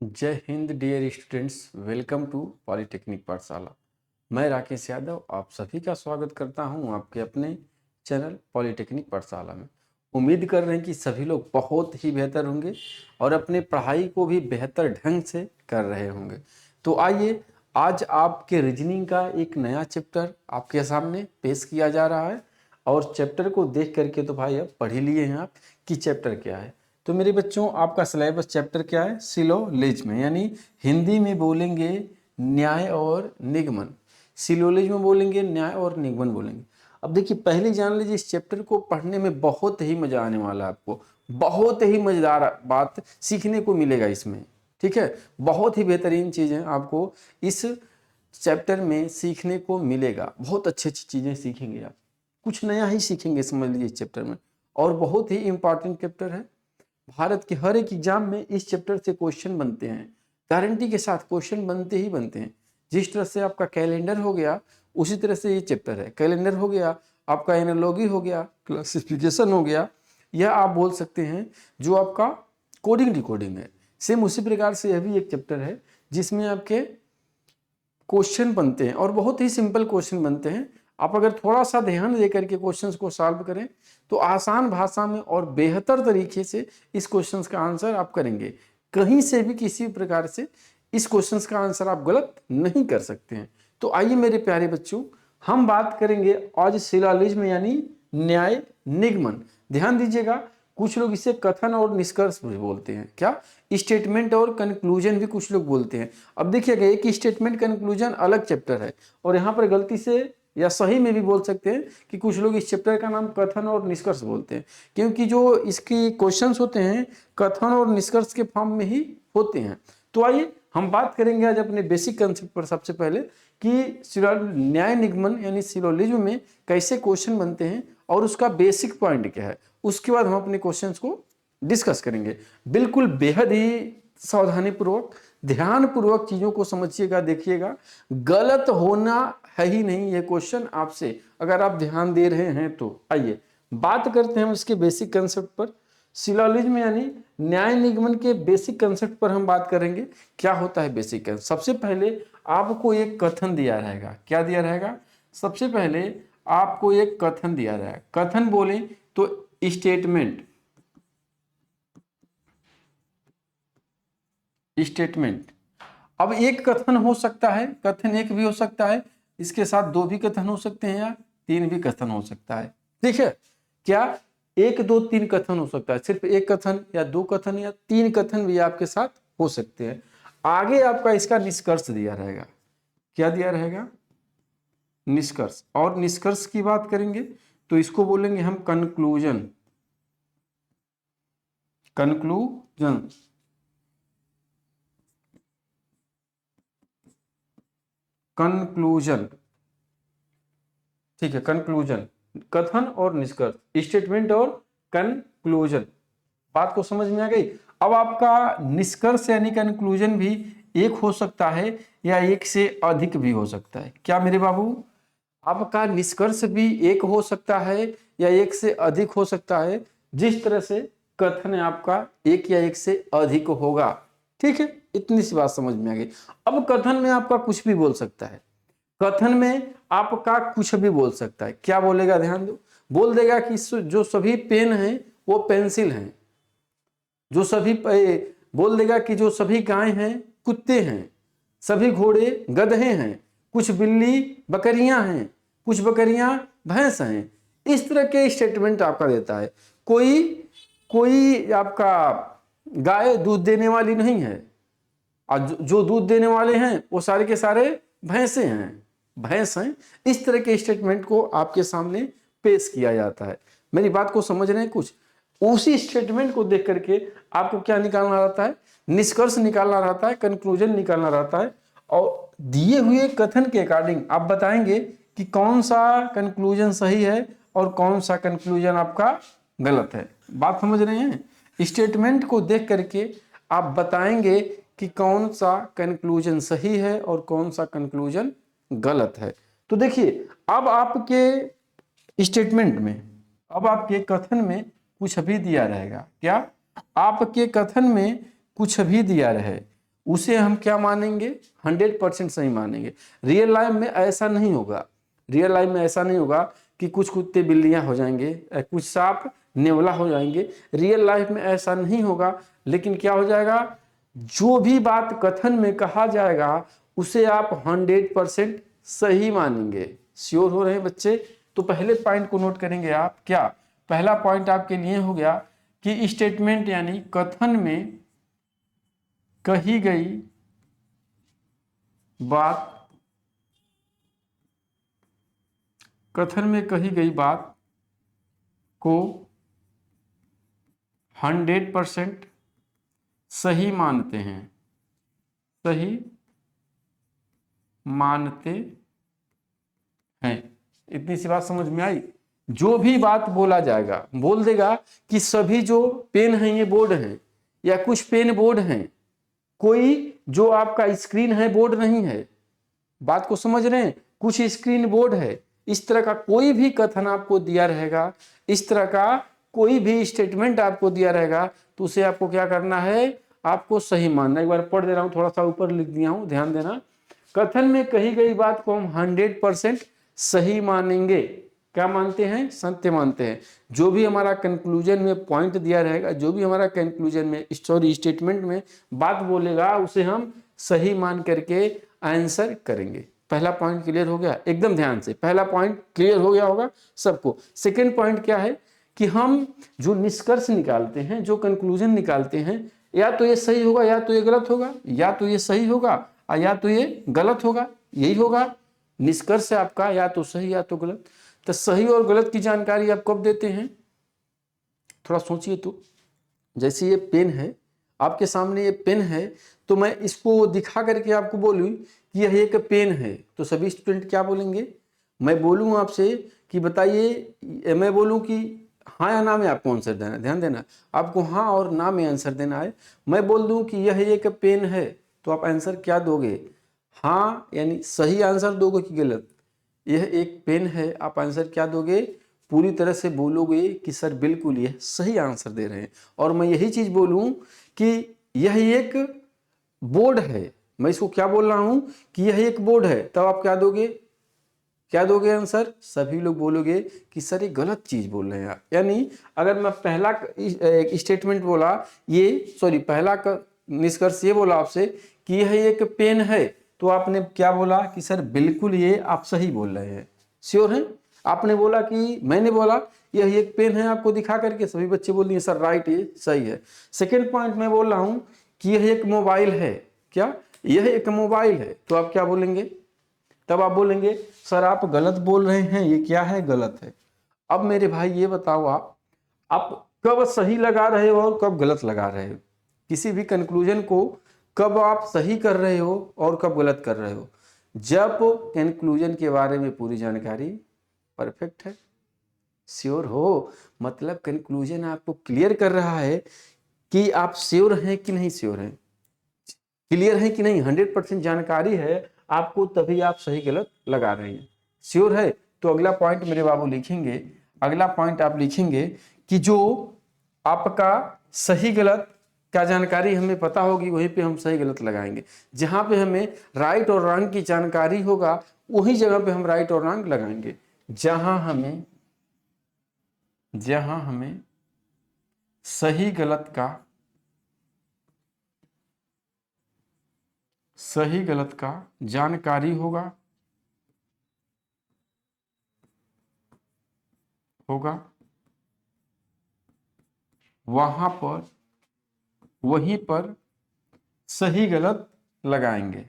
जय हिंद dear students, welcome to polytechnic Pathshala. मैं राकेश यादव आप सभी का स्वागत करता हूं आपके अपने चैनल पॉलिटेक्निक पाठशाला में। उम्मीद कर रहे हैं कि सभी लोग बहुत ही बेहतर होंगे और अपने पढ़ाई को भी बेहतर ढंग से कर रहे होंगे। तो आइए, आज आपके रीजनिंग का एक नया चैप्टर आपके सामने पेश किया जा रहा है और चैप्टर को देख करके तो भाई अब पढ़ ही लिए हैं आप कि चैप्टर क्या है। तो मेरे बच्चों, आपका सिलेबस चैप्टर क्या है? सिलोलिज्म, यानी हिंदी में बोलेंगे न्याय और निगमन। सिलोलिज्म में बोलेंगे न्याय और निगमन बोलेंगे। अब देखिए, पहले जान लीजिए इस चैप्टर को पढ़ने में बहुत ही मजा आने वाला है आपको। बहुत ही मजेदार बात सीखने को मिलेगा इसमें। ठीक है, बहुत ही बेहतरीन चीज़ें आपको इस चैप्टर में सीखने को मिलेगा। बहुत अच्छी अच्छी चीज़ें सीखेंगे आप, कुछ नया ही सीखेंगे समझ लीजिए इस चैप्टर में। और बहुत ही इंपॉर्टेंट चैप्टर है। भारत के हर एक एग्जाम में इस चैप्टर से क्वेश्चन बनते हैं, गारंटी के साथ क्वेश्चन बनते ही बनते हैं। जिस तरह से आपका कैलेंडर हो गया, उसी तरह से ये चैप्टर है। कैलेंडर हो गया, आपका एनालॉजी हो गया, क्लासिफिकेशन हो गया, यह आप बोल सकते हैं जो आपका कोडिंग डिकोडिंग है। सेम उसी प्रकार से यह भी एक चैप्टर है जिसमें आपके क्वेश्चन बनते हैं और बहुत ही सिंपल क्वेश्चन बनते हैं। आप अगर थोड़ा सा ध्यान दे करके क्वेश्चंस को सॉल्व करें तो आसान भाषा में और बेहतर तरीके से इस क्वेश्चंस का आंसर आप करेंगे। कहीं से भी किसी प्रकार से इस क्वेश्चंस का आंसर आप गलत नहीं कर सकते हैं। तो आइए मेरे प्यारे बच्चों, हम बात करेंगे आज सिलोजिज्म यानी न्याय निगमन। ध्यान दीजिएगा, कुछ लोग इसे कथन और निष्कर्ष भी बोलते हैं। क्या? स्टेटमेंट और कंक्लूजन भी कुछ लोग बोलते हैं। अब देखिएगा, एक स्टेटमेंट कंक्लूजन अलग चैप्टर है और यहाँ पर गलती से या सही में भी बोल सकते हैं कि कुछ लोग इस चैप्टर का नाम कथन और निष्कर्ष बोलते हैं, क्योंकि जो इसकी क्वेश्चंस होते हैं कथन और निष्कर्ष के फॉर्म में ही होते हैं। तो आइए हम बात करेंगे आज अपने बेसिक कंसेप्ट पर। सबसे पहले कि न्याय निगमन यानी सिलोजिज्म में कैसे क्वेश्चन बनते हैं और उसका बेसिक पॉइंट क्या है, उसके बाद हम अपने क्वेश्चंस को डिस्कस करेंगे। बिल्कुल बेहद ही सावधानी पूर्वक, ध्यान पूर्वक चीजों को समझिएगा, देखिएगा। गलत होना है ही नहीं ये क्वेश्चन आपसे, अगर आप ध्यान दे रहे हैं तो। आइए बात करते हैं उसके बेसिक कंसेप्ट पर। सिलोजिज्म यानी न्याय निगमन के बेसिक कंसेप्ट पर हम बात करेंगे। क्या होता है बेसिक कंसेप्ट? सबसे पहले आपको एक कथन दिया रहेगा। क्या दिया रहेगा? सबसे पहले आपको एक कथन दिया रहेगा। कथन बोले तो स्टेटमेंट। स्टेटमेंट। अब एक कथन हो सकता है, कथन एक भी हो सकता है, इसके साथ दो भी कथन हो सकते हैं या तीन भी कथन हो सकता है। ठीक है, क्या एक दो तीन कथन हो सकता है, सिर्फ एक कथन या दो कथन या तीन कथन भी आपके साथ हो सकते हैं। आगे आपका इसका निष्कर्ष दिया रहेगा। क्या दिया रहेगा? निष्कर्ष। और निष्कर्ष की बात करेंगे तो इसको बोलेंगे हम कंक्लूजन। कंक्लूजन। कंक्लूजन। ठीक है, कंक्लूजन। कथन और निष्कर्ष, स्टेटमेंट और कंक्लूजन। बात को समझ में आ गई? अब आपका निष्कर्ष यानी कंक्लूजन भी एक हो सकता है या एक से अधिक भी हो सकता है। क्या मेरे बाबू? आपका निष्कर्ष भी एक हो सकता है या एक से अधिक हो सकता है, जिस तरह से कथन आपका एक या एक से अधिक होगा। ठीक है, इतनी सी बात समझ में आ गई। अब कथन में आपका कुछ भी बोल सकता है। कथन में आपका कुछ भी बोल सकता है। क्या बोलेगा? ध्यान दो। बोल देगा कि जो सभी पेन हैं वो पेंसिल हैं। जो सभी बोल देगा कि जो सभी गाय हैं कुत्ते हैं, सभी घोड़े गधे हैं, कुछ बिल्ली बकरियां हैं, कुछ बकरियां भैंस हैं। इस तरह के स्टेटमेंट आपका देता है। कोई कोई आपका गाय दूध देने वाली नहीं है और जो दूध देने वाले हैं वो सारे के सारे भैंसे हैं, भैंस हैं। इस तरह के स्टेटमेंट को आपके सामने पेश किया जाता है। मेरी बात को समझ रहे हैं कुछ? उसी स्टेटमेंट को देख करके आपको क्या निकालना रहता है? निष्कर्ष निकालना रहता है, कंक्लूजन निकालना रहता है। और दिए हुए कथन के अकॉर्डिंग आप बताएंगे कि कौन सा कंक्लूजन सही है और कौन सा कंक्लूजन आपका गलत है। बात समझ रहे हैं? स्टेटमेंट को देख करके आप बताएंगे कि कौन सा कंक्लूजन सही है और कौन सा कंक्लूजन गलत है। तो देखिए, अब आपके स्टेटमेंट में, अब आपके कथन में कुछ भी दिया रहेगा। क्या? आपके कथन में कुछ भी दिया रहे उसे हम क्या मानेंगे, 100% सही मानेंगे। रियल लाइफ में ऐसा नहीं होगा, रियल लाइफ में ऐसा नहीं होगा कि कुछ कुत्ते बिल्लियां हो जाएंगे, कुछ सांप नेवला हो जाएंगे, रियल लाइफ में ऐसा नहीं होगा। लेकिन क्या हो जाएगा, जो भी बात कथन में कहा जाएगा उसे आप 100% सही मानेंगे। श्योर हो रहे हैं बच्चे? तो पहले पॉइंट को नोट करेंगे आप। क्या पहला पॉइंट आपके लिए हो गया कि स्टेटमेंट यानी कथन में कही गई बात, कथन में कही गई बात को 100% सही मानते हैं, सही मानते हैं। इतनी सी बात समझ में आई? जो भी बात बोला जाएगा, बोल देगा कि सभी जो पेन हैं ये बोर्ड हैं, या कुछ पेन बोर्ड हैं, कोई जो आपका स्क्रीन है बोर्ड नहीं है। बात को समझ रहे हैं? कुछ स्क्रीन बोर्ड है। इस तरह का कोई भी कथन आपको दिया रहेगा, इस तरह का कोई भी स्टेटमेंट आपको दिया रहेगा, तो उसे आपको क्या करना है, आपको सही मानना। एक बार पढ़ दे रहा हूं, थोड़ा सा ऊपर लिख दिया हूं, ध्यान देना। कथन में कही गई बात को हम 100% सही मानेंगे। क्या मानते हैं? सत्य मानते हैं। जो भी हमारा कंक्लूजन में पॉइंट दिया रहेगा, जो भी हमारा कंक्लूजन में सॉरी स्टेटमेंट में बात बोलेगा, उसे हम सही मान करके आंसर करेंगे। पहला पॉइंट क्लियर हो गया? एकदम ध्यान से, पहला पॉइंट क्लियर हो गया होगा सबको। सेकंड पॉइंट क्या है कि हम जो निष्कर्ष निकालते हैं, जो कंक्लूजन निकालते हैं, या तो ये सही होगा या तो ये गलत होगा, या तो ये सही होगा या तो ये गलत होगा। यही होगा निष्कर्ष आपका, या तो सही या तो गलत। तो सही और गलत की जानकारी आप कब देते हैं, थोड़ा सोचिए तो। जैसे ये पेन है, आपके सामने ये पेन है, तो मैं इसको दिखा करके आपको बोलूं कि यह एक पेन है, तो सभी स्टूडेंट क्या बोलेंगे? मैं बोलूं आपसे कि बताइए, मैं बोलूं कि हाँ या ना में आपको आंसर देना है। ध्यान देना, आपको हाँ और ना में आंसर देना है। मैं बोल दूं कि यह एक पेन है, तो आप आंसर क्या दोगे? हाँ यानी सही आंसर दोगे कि गलत? यह एक पेन है, आप आंसर क्या दोगे? पूरी तरह से बोलोगे कि सर बिल्कुल यह सही आंसर दे रहे हैं। और मैं यही चीज बोलूं कि यह एक बोर्ड है, मैं इसको क्या बोल रहा हूं कि यह एक बोर्ड है, तब आप क्या दोगे? क्या दोगे आंसर? सभी लोग बोलोगे कि सर ये गलत चीज बोल रहे हैं आप। यानी अगर मैं पहला स्टेटमेंट बोला, ये सॉरी पहला निष्कर्ष ये बोला आपसे कि यह एक पेन है, तो आपने क्या बोला कि सर बिल्कुल ये आप सही बोल रहे हैं। श्योर हैं? आपने बोला कि मैंने बोला यह एक पेन है, आपको दिखा करके सभी बच्चे बोल दिए सर राइट ये सही है। सेकेंड पॉइंट मैं बोल रहा हूं कि यह एक मोबाइल है। क्या यह एक मोबाइल है? तो आप क्या बोलेंगे? तब आप बोलेंगे सर आप गलत बोल रहे हैं, ये क्या है? गलत है। अब मेरे भाई ये बताओ, आप कब सही लगा रहे हो और कब गलत लगा रहे हो? किसी भी कंक्लूजन को कब आप सही कर रहे हो और कब गलत कर रहे हो? जब कंक्लूजन के बारे में पूरी जानकारी परफेक्ट है। श्योर हो? मतलब कंक्लूजन आपको क्लियर कर रहा है कि आप श्योर हैं कि नहीं श्योर हैं, क्लियर है कि नहीं, 100% जानकारी है आपको, तभी आप सही गलत लगा रहे हैं। श्योर है? तो अगला पॉइंट मेरे बाबू लिखेंगे, अगला पॉइंट आप लिखेंगे कि जो आपका सही गलत का जानकारी हमें पता होगी, वहीं पे हम सही गलत लगाएंगे। जहां पे हमें राइट और रॉन्ग की जानकारी होगा, वही जगह पे हम राइट और रॉन्ग लगाएंगे। जहां हमें सही गलत का जानकारी होगा वहीं पर सही गलत लगाएंगे।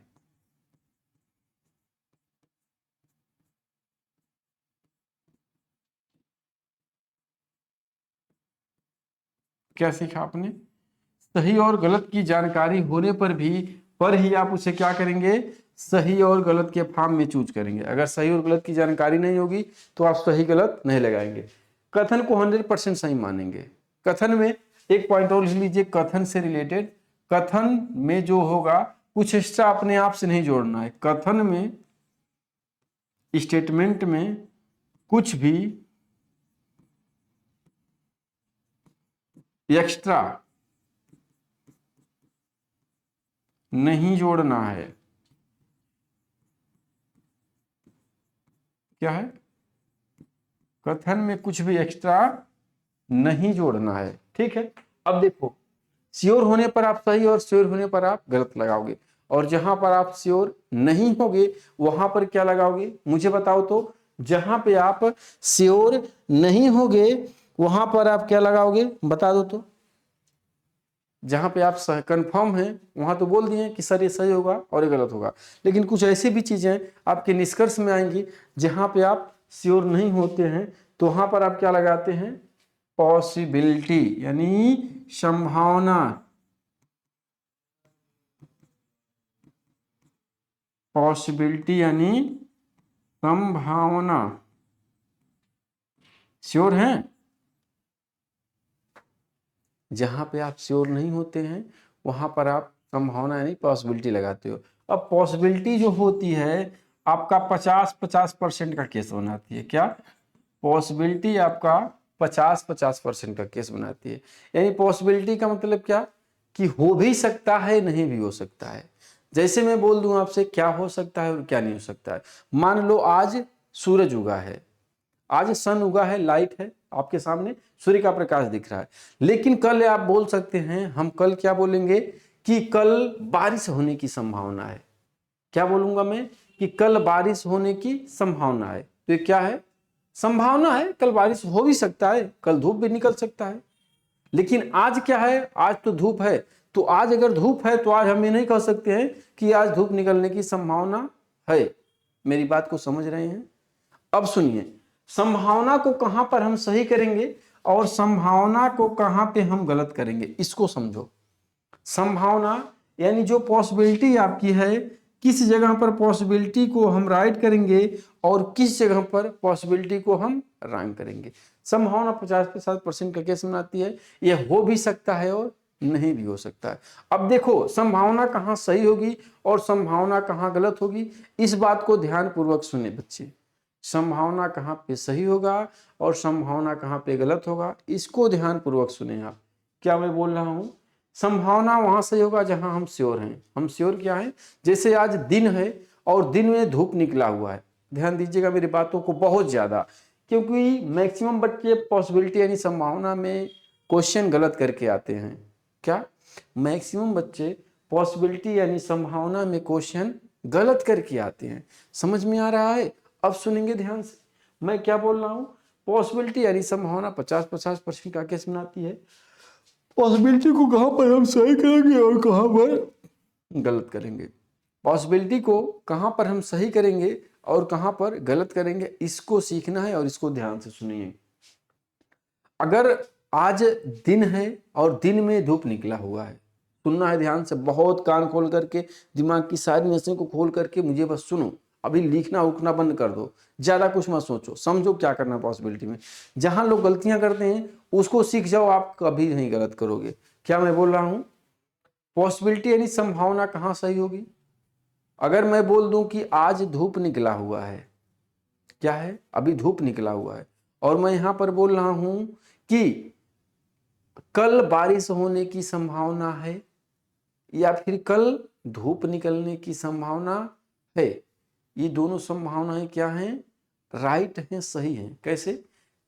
क्या सीखा आपने? सही और गलत की जानकारी होने पर ही आप उसे क्या करेंगे? सही और गलत के फॉर्म में चूज करेंगे। अगर सही और गलत की जानकारी नहीं होगी तो आप सही गलत नहीं लगाएंगे। कथन को 100% सही मानेंगे। कथन में एक पॉइंट और लिख लीजिए, कथन से रिलेटेड। कथन में जो होगा कुछ एक्स्ट्रा अपने आप से नहीं जोड़ना है। कथन में स्टेटमेंट में कुछ भी एक्स्ट्रा नहीं जोड़ना है। क्या है? कथन में कुछ भी एक्स्ट्रा नहीं जोड़ना है। ठीक है, अब देखो, श्योर होने पर आप सही और श्योर होने पर आप गलत लगाओगे, और जहां पर आप श्योर नहीं होगे वहां पर क्या लगाओगे मुझे बताओ तो। जहां पे आप श्योर नहीं होगे वहां पर आप क्या लगाओगे बता दो तो। जहां पे आप कंफर्म हैं वहां तो बोल दिए कि सर ये सही होगा और ये गलत होगा, लेकिन कुछ ऐसी भी चीजें आपके निष्कर्ष में आएंगी जहां पे आप श्योर नहीं होते हैं, तो वहां पर आप क्या लगाते हैं, पॉसिबिलिटी यानी संभावना। पॉसिबिलिटी यानी संभावना। श्योर हैं? जहां पे आप श्योर नहीं होते हैं वहां पर आप संभावना यानी पॉसिबिलिटी लगाते हो। अब पॉसिबिलिटी जो होती है आपका 50-50% का केस बनाती है। क्या? पॉसिबिलिटी आपका 50-50% का केस बनाती है। यानी पॉसिबिलिटी का मतलब क्या कि हो भी सकता है नहीं भी हो सकता है। जैसे मैं बोल दूं आपसे क्या हो सकता है और क्या नहीं हो सकता है। मान लो आज सूरज उगा है, आज सन उगा है, लाइट है आपके सामने, सूर्य का प्रकाश दिख रहा है, लेकिन कल आप बोल सकते हैं, हम कल क्या बोलेंगे कि कल बारिश होने की संभावना है। क्या बोलूंगा मैं कि कल बारिश होने की संभावना है। तो ये क्या है? संभावना है, कल बारिश हो भी सकता है, कल धूप भी निकल सकता है। लेकिन आज क्या है? आज तो धूप है। तो आज अगर धूप है तो आज हम ये नहीं कह सकते हैं कि आज धूप निकलने की संभावना है। मेरी बात को समझ रहे हैं? अब सुनिए, संभावना को कहां पर हम सही करेंगे और संभावना को कहां पे हम गलत करेंगे, इसको समझो। संभावना यानी जो पॉसिबिलिटी आपकी है, किस जगह पर पॉसिबिलिटी को हम राइट करेंगे और किस जगह पर पॉसिबिलिटी को हम रॉन्ग करेंगे। संभावना 50-50% का केस बनाती है। यह हो भी सकता है और नहीं भी हो सकता है। अब देखो संभावना कहाँ सही होगी और संभावना कहाँ गलत होगी, इस बात को ध्यान पूर्वक सुने बच्चे। संभावना कहाँ पे सही होगा और संभावना कहाँ पे गलत होगा, इसको ध्यान पूर्वक सुने आप। क्या मैं बोल रहा हूं? संभावना वहां सही होगा जहां हम श्योर हैं। हम श्योर क्या है? जैसे आज दिन है और दिन में धूप निकला हुआ है। ध्यान दीजिएगा मेरी बातों को बहुत ज्यादा, क्योंकि मैक्सिमम बच्चे पॉसिबिलिटी यानी संभावना में क्वेश्चन गलत करके आते हैं। क्या? मैक्सिमम बच्चे पॉसिबिलिटी यानी संभावना में क्वेश्चन गलत करके आते हैं। समझ में आ रहा है? अब सुनेंगे ध्यान से, मैं क्या बोल रहा हूं। पॉसिबिलिटी यानी संभावना 50-50% का केस बनाती है। पॉसिबिलिटी को कहां पर हम सही करेंगे और कहां पर गलत करेंगे, पॉसिबिलिटी को कहां पर हम सही करेंगे और कहां पर गलत करेंगे, इसको सीखना है और इसको ध्यान से सुनिए। अगर आज दिन है और दिन में धूप निकला हुआ है, सुनना है ध्यान से, बहुत कान खोल करके, दिमाग की सारी नसें को खोल करके मुझे बस सुनो। अभी लिखना उठना बंद कर दो, ज्यादा कुछ मत सोचो, समझो क्या करना है पॉसिबिलिटी में। जहां लोग गलतियां करते हैं उसको सीख जाओ, आप कभी नहीं गलत करोगे। क्या मैं बोल रहा हूं? पॉसिबिलिटी यानी संभावना कहां सही होगी? अगर मैं बोल दूं कि आज धूप निकला हुआ है, क्या है? अभी धूप निकला हुआ है, और मैं यहां पर बोल रहा हूं कि कल बारिश होने की संभावना है या फिर कल धूप निकलने की संभावना है, ये दोनों संभावनाएं क्या हैं? राइट हैं, सही हैं। कैसे?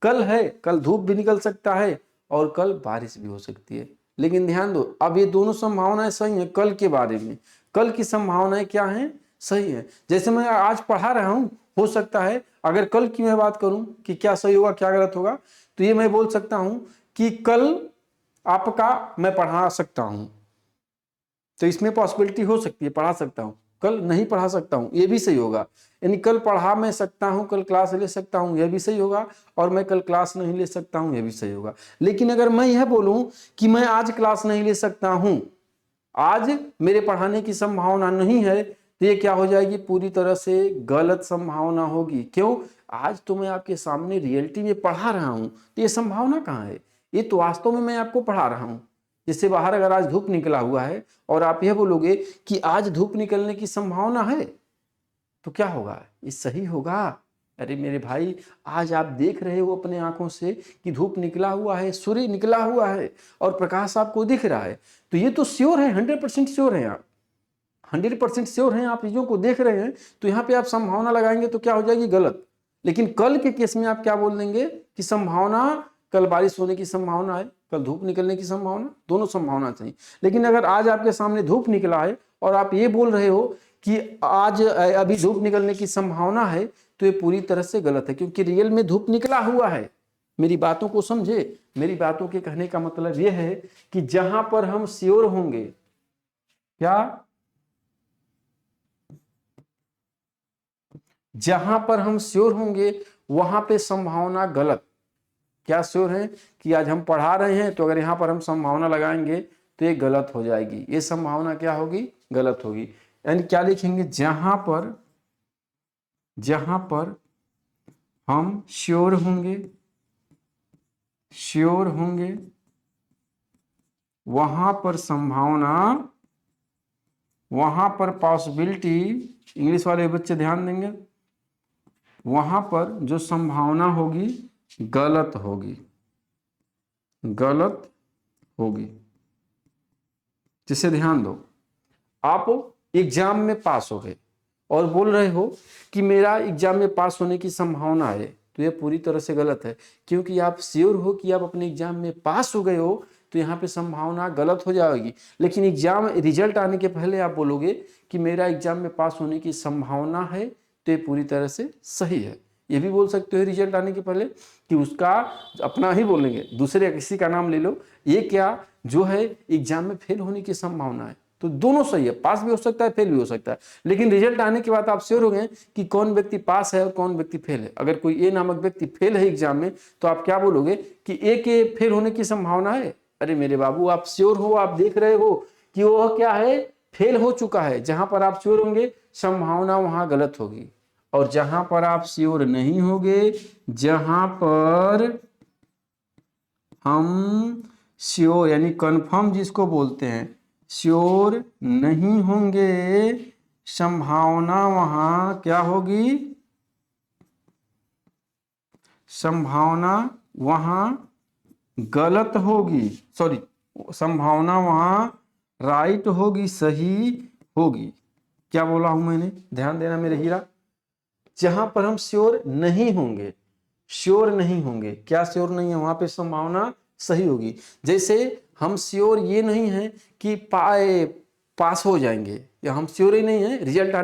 कल है, कल धूप भी निकल सकता है और कल बारिश भी हो सकती है। लेकिन ध्यान दो, अब ये दोनों संभावनाएं सही हैं। कल के बारे में, कल की संभावनाएं क्या हैं? सही है। जैसे मैं आज पढ़ा रहा हूं, हो सकता है अगर कल की मैं बात करूं कि क्या सही होगा क्या गलत होगा, तो ये मैं बोल सकता हूं कि कल आपका मैं पढ़ा सकता हूं, तो इसमें पॉसिबिलिटी हो सकती है पढ़ा सकता हूं। कल नहीं पढ़ा सकता हूं, ये भी सही होगा। यानी कल पढ़ा मैं सकता हूं, कल क्लास ले सकता हूं, यह भी सही होगा, और मैं कल क्लास नहीं ले सकता हूं, यह भी सही होगा। लेकिन अगर मैं यह बोलूं कि मैं आज क्लास नहीं ले सकता हूं, आज मेरे पढ़ाने की संभावना नहीं है, तो ये क्या हो जाएगी? पूरी तरह से गलत संभावना होगी। क्यों? आज तो मैं आपके सामने रियलिटी में पढ़ा रहा हूं, तो ये संभावना कहाँ है? ये तो वास्तव में मैं आपको पढ़ा रहा हूं। जिससे बाहर अगर आज धूप निकला हुआ है और आप यह बोलोगे कि आज धूप निकलने की संभावना है, तो क्या होगा? ये सही होगा। अरे मेरे भाई, आज आप देख रहे हो अपने आंखों से कि धूप निकला हुआ है, सूर्य निकला हुआ है और प्रकाश आपको दिख रहा है, तो ये तो श्योर है, 100% श्योर है आप। 100% श्योर हैं, आप चीज़ों को देख रहे हैं, तो यहाँ पे आप संभावना लगाएंगे तो क्या हो जाएगी, गलत। लेकिन कल के केस में आप क्या बोल देंगे कि संभावना, कल बारिश होने की संभावना है, कल धूप निकलने की संभावना, दोनों संभावना चाहिए। लेकिन अगर आज आपके सामने धूप निकला है और आप ये बोल रहे हो कि आज अभी धूप निकलने की संभावना है, तो ये पूरी तरह से गलत है, क्योंकि रियल में धूप निकला हुआ है। मेरी बातों को समझे, मेरी बातों के कहने का मतलब यह है कि जहां पर हम श्योर होंगे, क्या, जहां पर हम श्योर होंगे वहां पे संभावना गलत। क्या श्योर है कि आज हम पढ़ा रहे हैं, तो अगर यहां पर हम संभावना लगाएंगे तो ये गलत हो जाएगी, ये संभावना क्या होगी, गलत होगी। यानी क्या लिखेंगे, जहां पर हम श्योर होंगे वहां पर संभावना, वहां पर पॉसिबिलिटी, इंग्लिश वाले बच्चे ध्यान देंगे, वहां पर जो संभावना होगी गलत होगी, गलत होगी। जिसे ध्यान दो, आप एग्जाम में पास हो गए और बोल रहे हो कि मेरा एग्जाम में पास होने की संभावना है, तो यह पूरी तरह से गलत है, क्योंकि आप श्योर हो कि आप अपने एग्जाम में पास हो गए हो, तो यहाँ पे संभावना गलत हो जाएगी। लेकिन एग्जाम रिजल्ट आने के पहले आप बोलोगे कि मेरा एग्जाम में पास होने की संभावना है, तो ये पूरी तरह से सही है। ये भी बोल सकते हो रिजल्ट आने के पहले कि उसका, अपना ही बोलेंगे, दूसरे किसी का नाम ले लो, ये क्या जो है एग्जाम में फेल होने की संभावना है, तो दोनों सही है, पास भी हो सकता है, फेल भी हो सकता है। लेकिन रिजल्ट आने के बाद आप श्योर हो गए कि कौन व्यक्ति पास है और कौन व्यक्ति फेल है। अगर कोई ए नामक व्यक्ति फेल है एग्जाम में, तो आप क्या बोलोगे कि ए के फेल होने की संभावना है। अरे मेरे बाबू, आप श्योर हो, आप देख रहे हो कि वह क्या है, फेल हो चुका है। जहां पर आप श्योर होंगे संभावना वहां गलत होगी, और जहां पर आप श्योर नहीं होंगे, जहां पर हम श्योर यानी कंफर्म जिसको बोलते हैं, श्योर नहीं होंगे, संभावना वहां क्या होगी, संभावना वहां गलत होगी, सॉरी, संभावना वहां राइट होगी, सही होगी। क्या बोला हूं मैंने, ध्यान देना मेरे हीरा। जहां पर हम श्योर नहीं होंगे, श्योर नहीं होंगे, क्या श्योर नहीं है, वहां पे संभावना सही होगी। जैसे हम श्योर ये नहीं है कि पास हो जाएंगे, या हम श्योर ही नहीं है रिजल्ट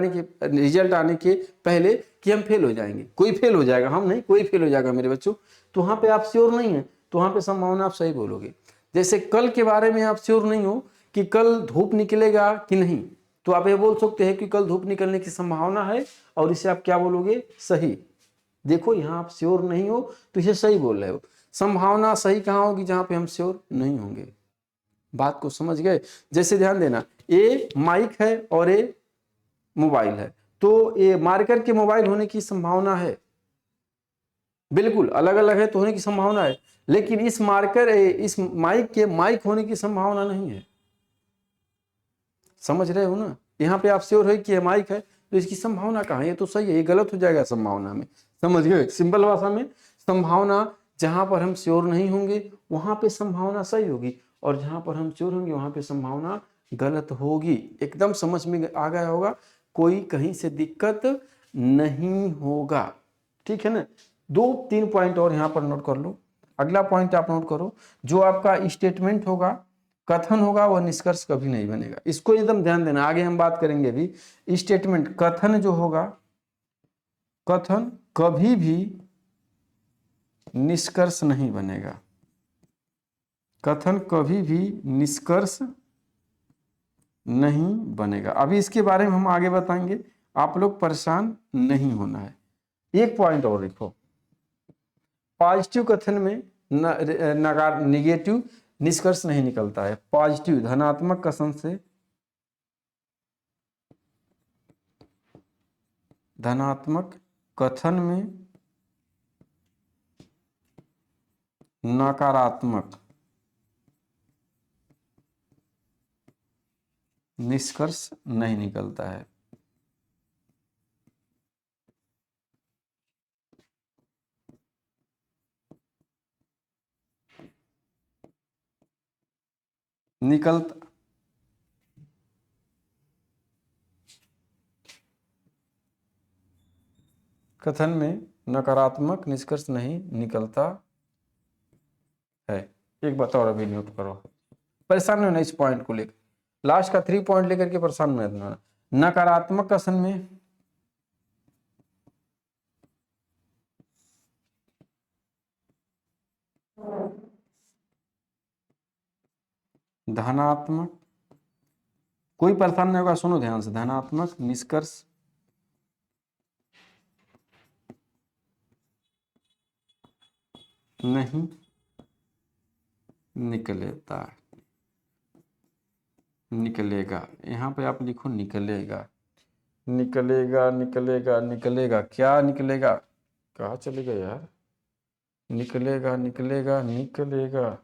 आने के पहले कि हम फेल हो जाएंगे, कोई फेल हो जाएगा, हम नहीं, कोई फेल हो जाएगा मेरे बच्चों, तो वहां पे आप श्योर नहीं है, तो वहां पे संभावना आप सही बोलोगे। जैसे कल के बारे में आप श्योर नहीं हो कि कल धूप निकलेगा कि नहीं, तो आप ये बोल सकते हैं कि कल धूप निकलने की संभावना है, और इसे आप क्या बोलोगे, सही। देखो यहाँ आप श्योर नहीं हो तो इसे सही बोल रहे हो। संभावना सही कहाँ होगी, जहां पे हम श्योर नहीं होंगे। बात को समझ गए। जैसे ध्यान देना, ए माइक है और ए मोबाइल है, तो ये मार्कर के मोबाइल होने की संभावना है, बिल्कुल अलग अलग है तो होने की संभावना है, लेकिन इस माइक के माइक होने की संभावना नहीं है। समझ रहे हो ना, यहाँ पे आप श्योर है कि ये माइक है, तो इसकी संभावना कहाँ है, ये तो सही है, ये गलत हो जाएगा संभावना में। समझ गए, सिंपल भाषा में संभावना जहां पर हम श्योर नहीं होंगे वहां पे संभावना सही होगी, और जहां पर हम श्योर होंगे वहां पे संभावना गलत होगी। एकदम समझ में आ गया होगा, कोई कहीं से दिक्कत नहीं होगा, ठीक है ना। 2-3 पॉइंट और यहाँ पर नोट कर लो। अगला पॉइंट आप नोट करो, जो आपका स्टेटमेंट होगा, कथन होगा, वह निष्कर्ष कभी नहीं बनेगा। इसको एकदम ध्यान देना, आगे हम बात करेंगे अभी। स्टेटमेंट, कथन जो होगा, कथन कभी भी निष्कर्ष नहीं बनेगा, कथन कभी भी निष्कर्ष नहीं बनेगा। अभी इसके बारे में हम आगे बताएंगे, आप लोग परेशान नहीं होना है। एक पॉइंट और लिखो, पॉजिटिव कथन में नेगेटिव निष्कर्ष नहीं निकलता है। पॉजिटिव धनात्मक कथन से, धनात्मक कथन में नकारात्मक निष्कर्ष नहीं निकलता है। निकलता कथन में नकारात्मक निष्कर्ष नहीं निकलता है। एक बात और अभी नोट करो, परेशान नहीं होना इस पॉइंट को लेकर, लास्ट का 3 पॉइंट लेकर के परेशान नहीं होना। नकारात्मक कथन में धनात्मक, कोई परेशान नहीं होगा, सुनो ध्यान से, धनात्मक निष्कर्ष नहीं निकलेगा, निकलेगा, यहाँ पे आप लिखो निकलेगा, निकलेगा निकलेगा निकलेगा, क्या निकलेगा, कहाँ चलेगा यार, निकलेगा निकलेगा निकलेगा।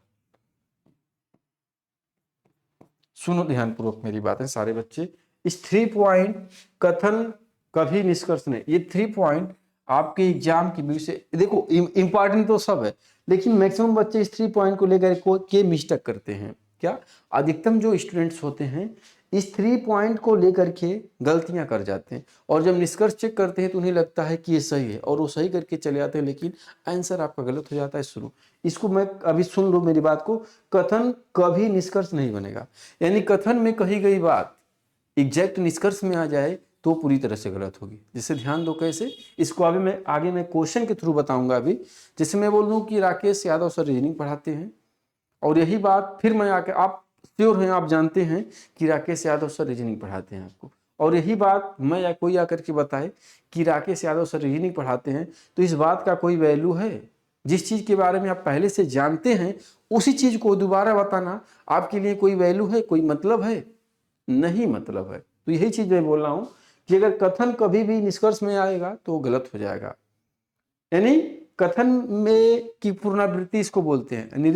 सुनो ध्यानपूर्वक मेरी बातें सारे बच्चे, इस 3 पॉइंट कथन कभी निष्कर्ष नहीं, ये 3 पॉइंट आपके एग्जाम की व्यू से देखो इंपॉर्टेंट तो सब है, लेकिन मैक्सिमम बच्चे इस 3 पॉइंट को लेकर के मिस्टेक करते हैं। क्या अधिकतम जो स्टूडेंट्स होते हैं इस 3 पॉइंट को लेकर के गलतियां कर जाते हैं, और जब निष्कर्ष चेक करते हैं तो उन्हें लगता है कि ये सही है और वो सही करके चले जाते हैं, लेकिन आंसर आपका गलत हो जाता है शुरू। इसको मैं अभी सुन लो मेरी बात को, कथन कभी निष्कर्ष नहीं बनेगा, यानी कथन में कही गई बात एग्जैक्ट निष्कर्ष में आ जाए तो पूरी तरह से गलत होगी। जिससे ध्यान दो कैसे, इसको अभी मैं आगे मैं क्वेश्चन के थ्रू बताऊंगा। अभी जैसे मैं बोल दूं कि राकेश यादव सर रीजनिंग पढ़ाते हैं, और यही बात फिर मैं आके, आप श्योर हैं, आप जानते हैं कि राकेश यादव सर रीजनिंग पढ़ाते हैं आपको, और यही बात मैं या कोई आकर के बताए कि राकेश यादव सर रीजनिंग पढ़ाते हैं, तो इस बात का कोई वैल्यू है? जिस चीज़ के बारे में आप पहले से जानते हैं उसी चीज़ को दोबारा बताना आपके लिए कोई वैल्यू है, कोई मतलब है? नहीं मतलब है। तो यही चीज़ मैं बोल रहा हूँ कि अगर कथन कभी भी निष्कर्ष में आएगा तो गलत हो जाएगा, यानी कथन में की पुनरावृत्ति इसको बोलते हैं, यानी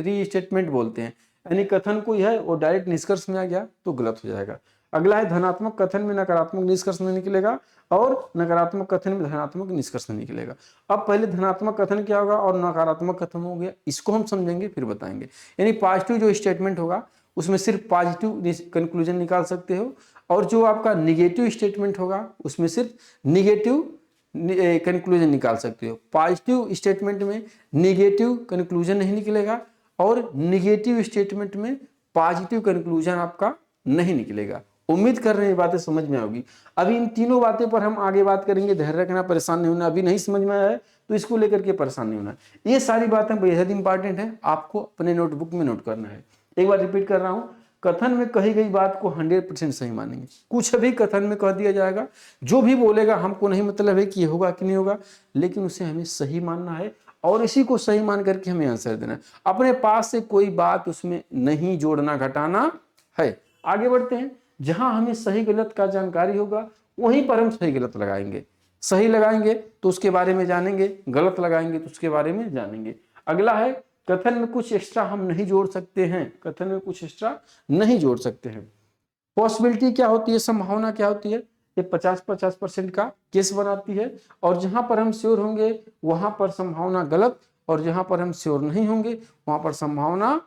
रीस्टेटमेंट बोलते हैं, यानी कथन कोई है वो डायरेक्ट निष्कर्ष में आ गया तो गलत हो जाएगा। अगला है धनात्मक कथन में नकारात्मक निष्कर्ष नहीं निकलेगा, और नकारात्मक कथन में धनात्मक निष्कर्ष नहीं निकलेगा। अब पहले धनात्मक कथन क्या होगा और नकारात्मक कथन हो गया, इसको हम समझेंगे फिर बताएंगे। यानी पॉजिटिव जो स्टेटमेंट होगा उसमें सिर्फ पॉजिटिव कंक्लूजन निकाल सकते हो, और जो आपका निगेटिव स्टेटमेंट होगा उसमें सिर्फ निगेटिव कंक्लूजन निकाल सकते हो। पॉजिटिव स्टेटमेंट में निगेटिव कंक्लूजन नहीं निकलेगा, और निगेटिव स्टेटमेंट में पॉजिटिव कंक्लूजन आपका नहीं निकलेगा। उम्मीद कर रहे हैं बातें समझ में आओगी। अभी इन तीनों बातें पर हम आगे बात करेंगे, धैर्य रखना, परेशान नहीं होना। अभी नहीं समझ में आया है तो इसको लेकर के परेशान नहीं होना। ये सारी बातें बेहद इंपॉर्टेंट है, आपको अपने नोटबुक में नोट करना है। एक बार रिपीट कर रहा हूँ, कथन में कही गई बात को 100% सही मानेंगे। कुछ भी कथन में कह दिया जाएगा, जो भी बोलेगा हमको नहीं मतलब है कि ये होगा कि नहीं होगा, लेकिन उसे हमें सही मानना है और इसी को सही मान करके हमें आंसर देना है। अपने पास से कोई बात उसमें नहीं जोड़ना घटाना है। आगे बढ़ते हैं, जहां हमें सही गलत का जानकारी होगा वहीं पर हम सही गलत लगाएंगे। सही लगाएंगे तो उसके बारे में जानेंगे, गलत लगाएंगे तो उसके बारे में जानेंगे। अगला है, कथन में कुछ एक्स्ट्रा हम नहीं जोड़ सकते हैं, कथन में कुछ एक्स्ट्रा नहीं जोड़ सकते हैं। पॉसिबिलिटी क्या होती है, संभावना क्या होती है, ये 50-50% का केस बनाती है, और जहां पर हम श्योर होंगे वहां पर संभावना गलत, और जहां पर हम श्योर नहीं होंगे वहां पर संभावना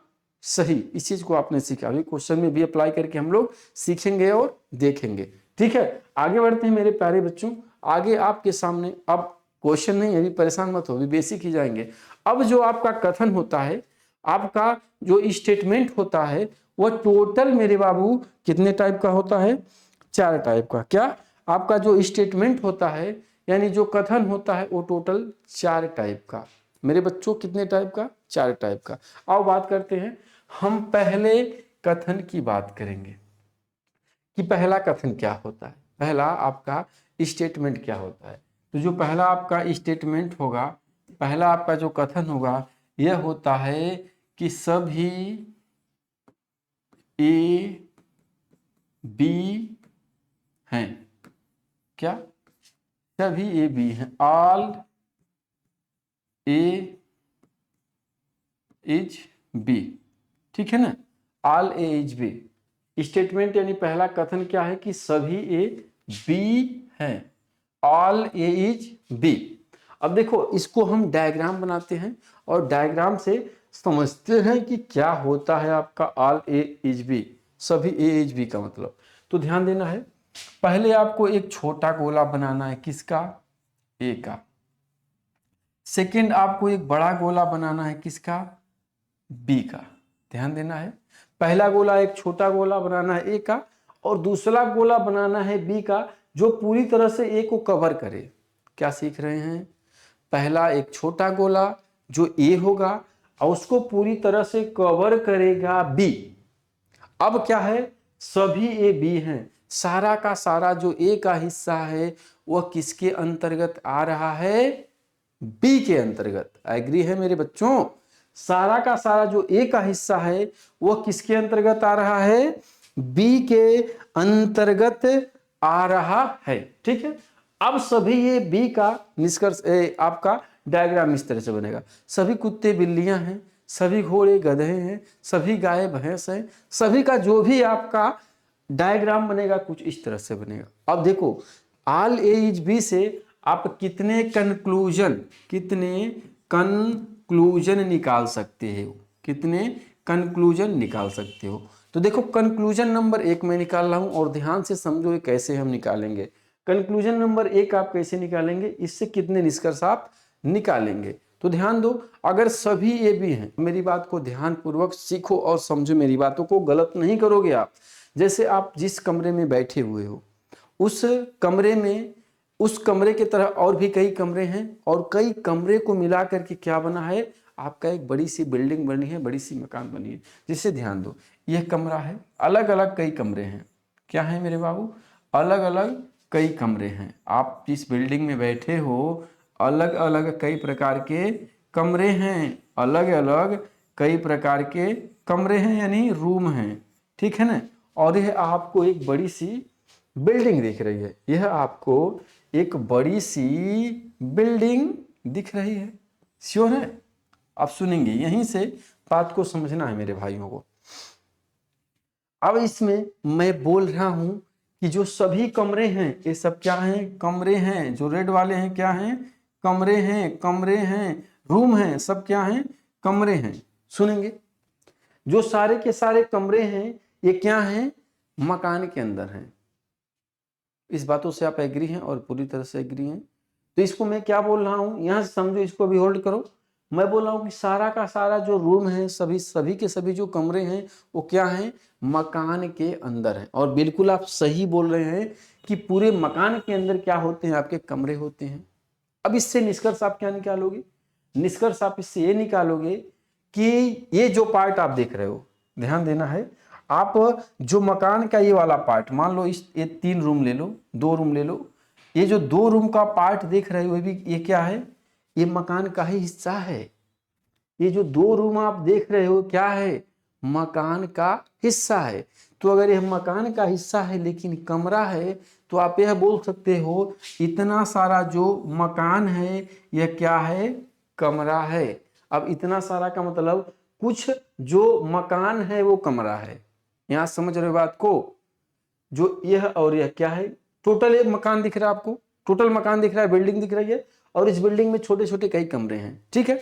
सही। इस चीज को आपने सीखा, अभी क्वेश्चन में भी अप्लाई करके हम लोग सीखेंगे और देखेंगे। ठीक है, आगे बढ़ते हैं मेरे प्यारे बच्चों। आगे आपके सामने अब क्वेश्चन नहीं, अभी परेशान मत हो, अभी बेसिक ही जाएंगे। अब जो आपका कथन होता है, आपका जो स्टेटमेंट होता है, वह टोटल मेरे बाबू कितने टाइप का होता है? 4 टाइप का। क्या आपका जो स्टेटमेंट होता है यानी जो कथन होता है वो टोटल 4 टाइप का। मेरे बच्चों कितने टाइप का? 4 टाइप का। आओ बात करते हैं, हम पहले कथन की बात करेंगे कि पहला कथन क्या होता है, पहला आपका स्टेटमेंट क्या होता है। तो जो पहला आपका स्टेटमेंट होगा, पहला आपका जो कथन होगा, यह होता है कि सभी ए बी हैं। क्या? सभी ए बी हैं, ऑल ए इज बी। ठीक है ना, all A is B. Statement यानी पहला कथन क्या है कि सभी ए बी हैं, ऑल ए इज बी। अब देखो, इसको हम डायग्राम बनाते हैं और डायग्राम से समझते हैं कि क्या होता है आपका ऑल ए इज बी, सभी ए इज बी का मतलब। तो ध्यान देना है, पहले आपको एक छोटा गोला बनाना है, किसका? ए का। सेकंड आपको एक बड़ा गोला बनाना है, किसका? बी का। ध्यान देना है, पहला गोला एक छोटा गोला बनाना है ए का, और दूसरा गोला बनाना है बी का, जो पूरी तरह से ए को कवर करे। क्या सीख रहे हैं? पहला एक छोटा गोला जो ए होगा और उसको पूरी तरह से कवर करेगा बी। अब क्या है, सभी ए बी हैं, सारा का सारा जो ए का हिस्सा है वह किसके अंतर्गत आ रहा है? बी के अंतर्गत। एग्री है मेरे बच्चों? सारा का सारा जो ए का हिस्सा है वह किसके अंतर्गत आ रहा है? बी के अंतर्गत आ रहा है। ठीक है, अब सभी ये बी का निष्कर्ष आपका डायग्राम इस तरह से बनेगा। सभी कुत्ते बिल्लियां हैं, सभी घोड़े गधे हैं, सभी गाय भैंस हैं, सभी का जो भी आपका डायग्राम बनेगा कुछ इस तरह से बनेगा। अब देखो, ऑल ए इज बी से आप कितने कंक्लूजन निकाल सकते हो? कितने कंक्लूजन निकाल सकते हो? तो देखो, कंक्लूजन नंबर 1 मैं निकाल रहा हूं और ध्यान से समझो ये कैसे हम निकालेंगे। कंक्लूजन नंबर 1 आप कैसे निकालेंगे, इससे कितने निष्कर्ष आप निकालेंगे? तो ध्यान दो, अगर सभी ए बी हैं, मेरी बात को ध्यान पूर्वक सीखो और समझो, मेरी बातों को गलत नहीं करोगे आप। जैसे आप जिस कमरे में बैठे हुए हो, उस कमरे की तरह और भी कई कमरे हैं, और कई कमरे को मिला करके क्या बना है? आपका एक बड़ी सी बिल्डिंग बनी है, बड़ी सी मकान बनी है। जिससे ध्यान दो, यह कमरा है, अलग अलग कई कमरे हैं। क्या है मेरे बाबू? अलग अलग कई कमरे हैं। आप जिस बिल्डिंग में बैठे हो, अलग अलग कई प्रकार के कमरे हैं, अलग अलग कई प्रकार के कमरे हैं, यानी रूम हैं। ठीक है ना? और यह आपको एक बड़ी सी बिल्डिंग दिख रही है, यह आपको एक बड़ी सी बिल्डिंग दिख रही है। श्योर है? आप सुनेंगे, यहीं से बात को समझना है मेरे भाइयों को। अब इसमें मैं बोल रहा हूं कि जो सभी कमरे हैं, ये सब क्या हैं? कमरे हैं। जो रेड वाले हैं क्या हैं? कमरे हैं। कमरे हैं, रूम हैं, सब क्या हैं? कमरे हैं। सुनेंगे, जो सारे के सारे कमरे हैं ये क्या हैं? मकान के अंदर हैं। इस बातों से आप एग्री हैं और पूरी तरह से एग्री हैं। तो इसको मैं क्या बोल रहा हूं, यहां से समझो, इसको भी होल्ड करो। मैं बोल रहा हूं कि सारा का सारा जो रूम है, सभी के सभी जो कमरे हैं वो क्या हैं? मकान के अंदर हैं। और बिल्कुल आप सही बोल रहे हैं कि पूरे मकान के अंदर क्या होते हैं? आपके कमरे होते हैं। अब इससे निष्कर्ष आप क्या निकालोगे? निष्कर्ष आप इससे ये निकालोगे कि ये जो पार्ट आप देख रहे हो, ध्यान देना है, आप जो मकान का ये वाला पार्ट, मान लो ये 3 रूम ले लो, 2 रूम ले लो, ये जो 2 रूम का पार्ट देख रहे हो ये क्या है? ये मकान का ही हिस्सा है। ये जो 2 रूम आप देख रहे हो क्या है? मकान का हिस्सा है। तो अगर यह मकान का हिस्सा है लेकिन कमरा है, तो आप यह बोल सकते हो इतना सारा जो मकान है यह क्या है? कमरा है। अब इतना सारा का मतलब कुछ जो मकान है वो कमरा है। यहां समझ रहे हो बात को? जो यह और यह क्या है? टोटल एक मकान दिख रहा है आपको, टोटल मकान दिख रहा है, बिल्डिंग दिख रही है, और इस बिल्डिंग में छोटे छोटे कई कमरे हैं। ठीक है,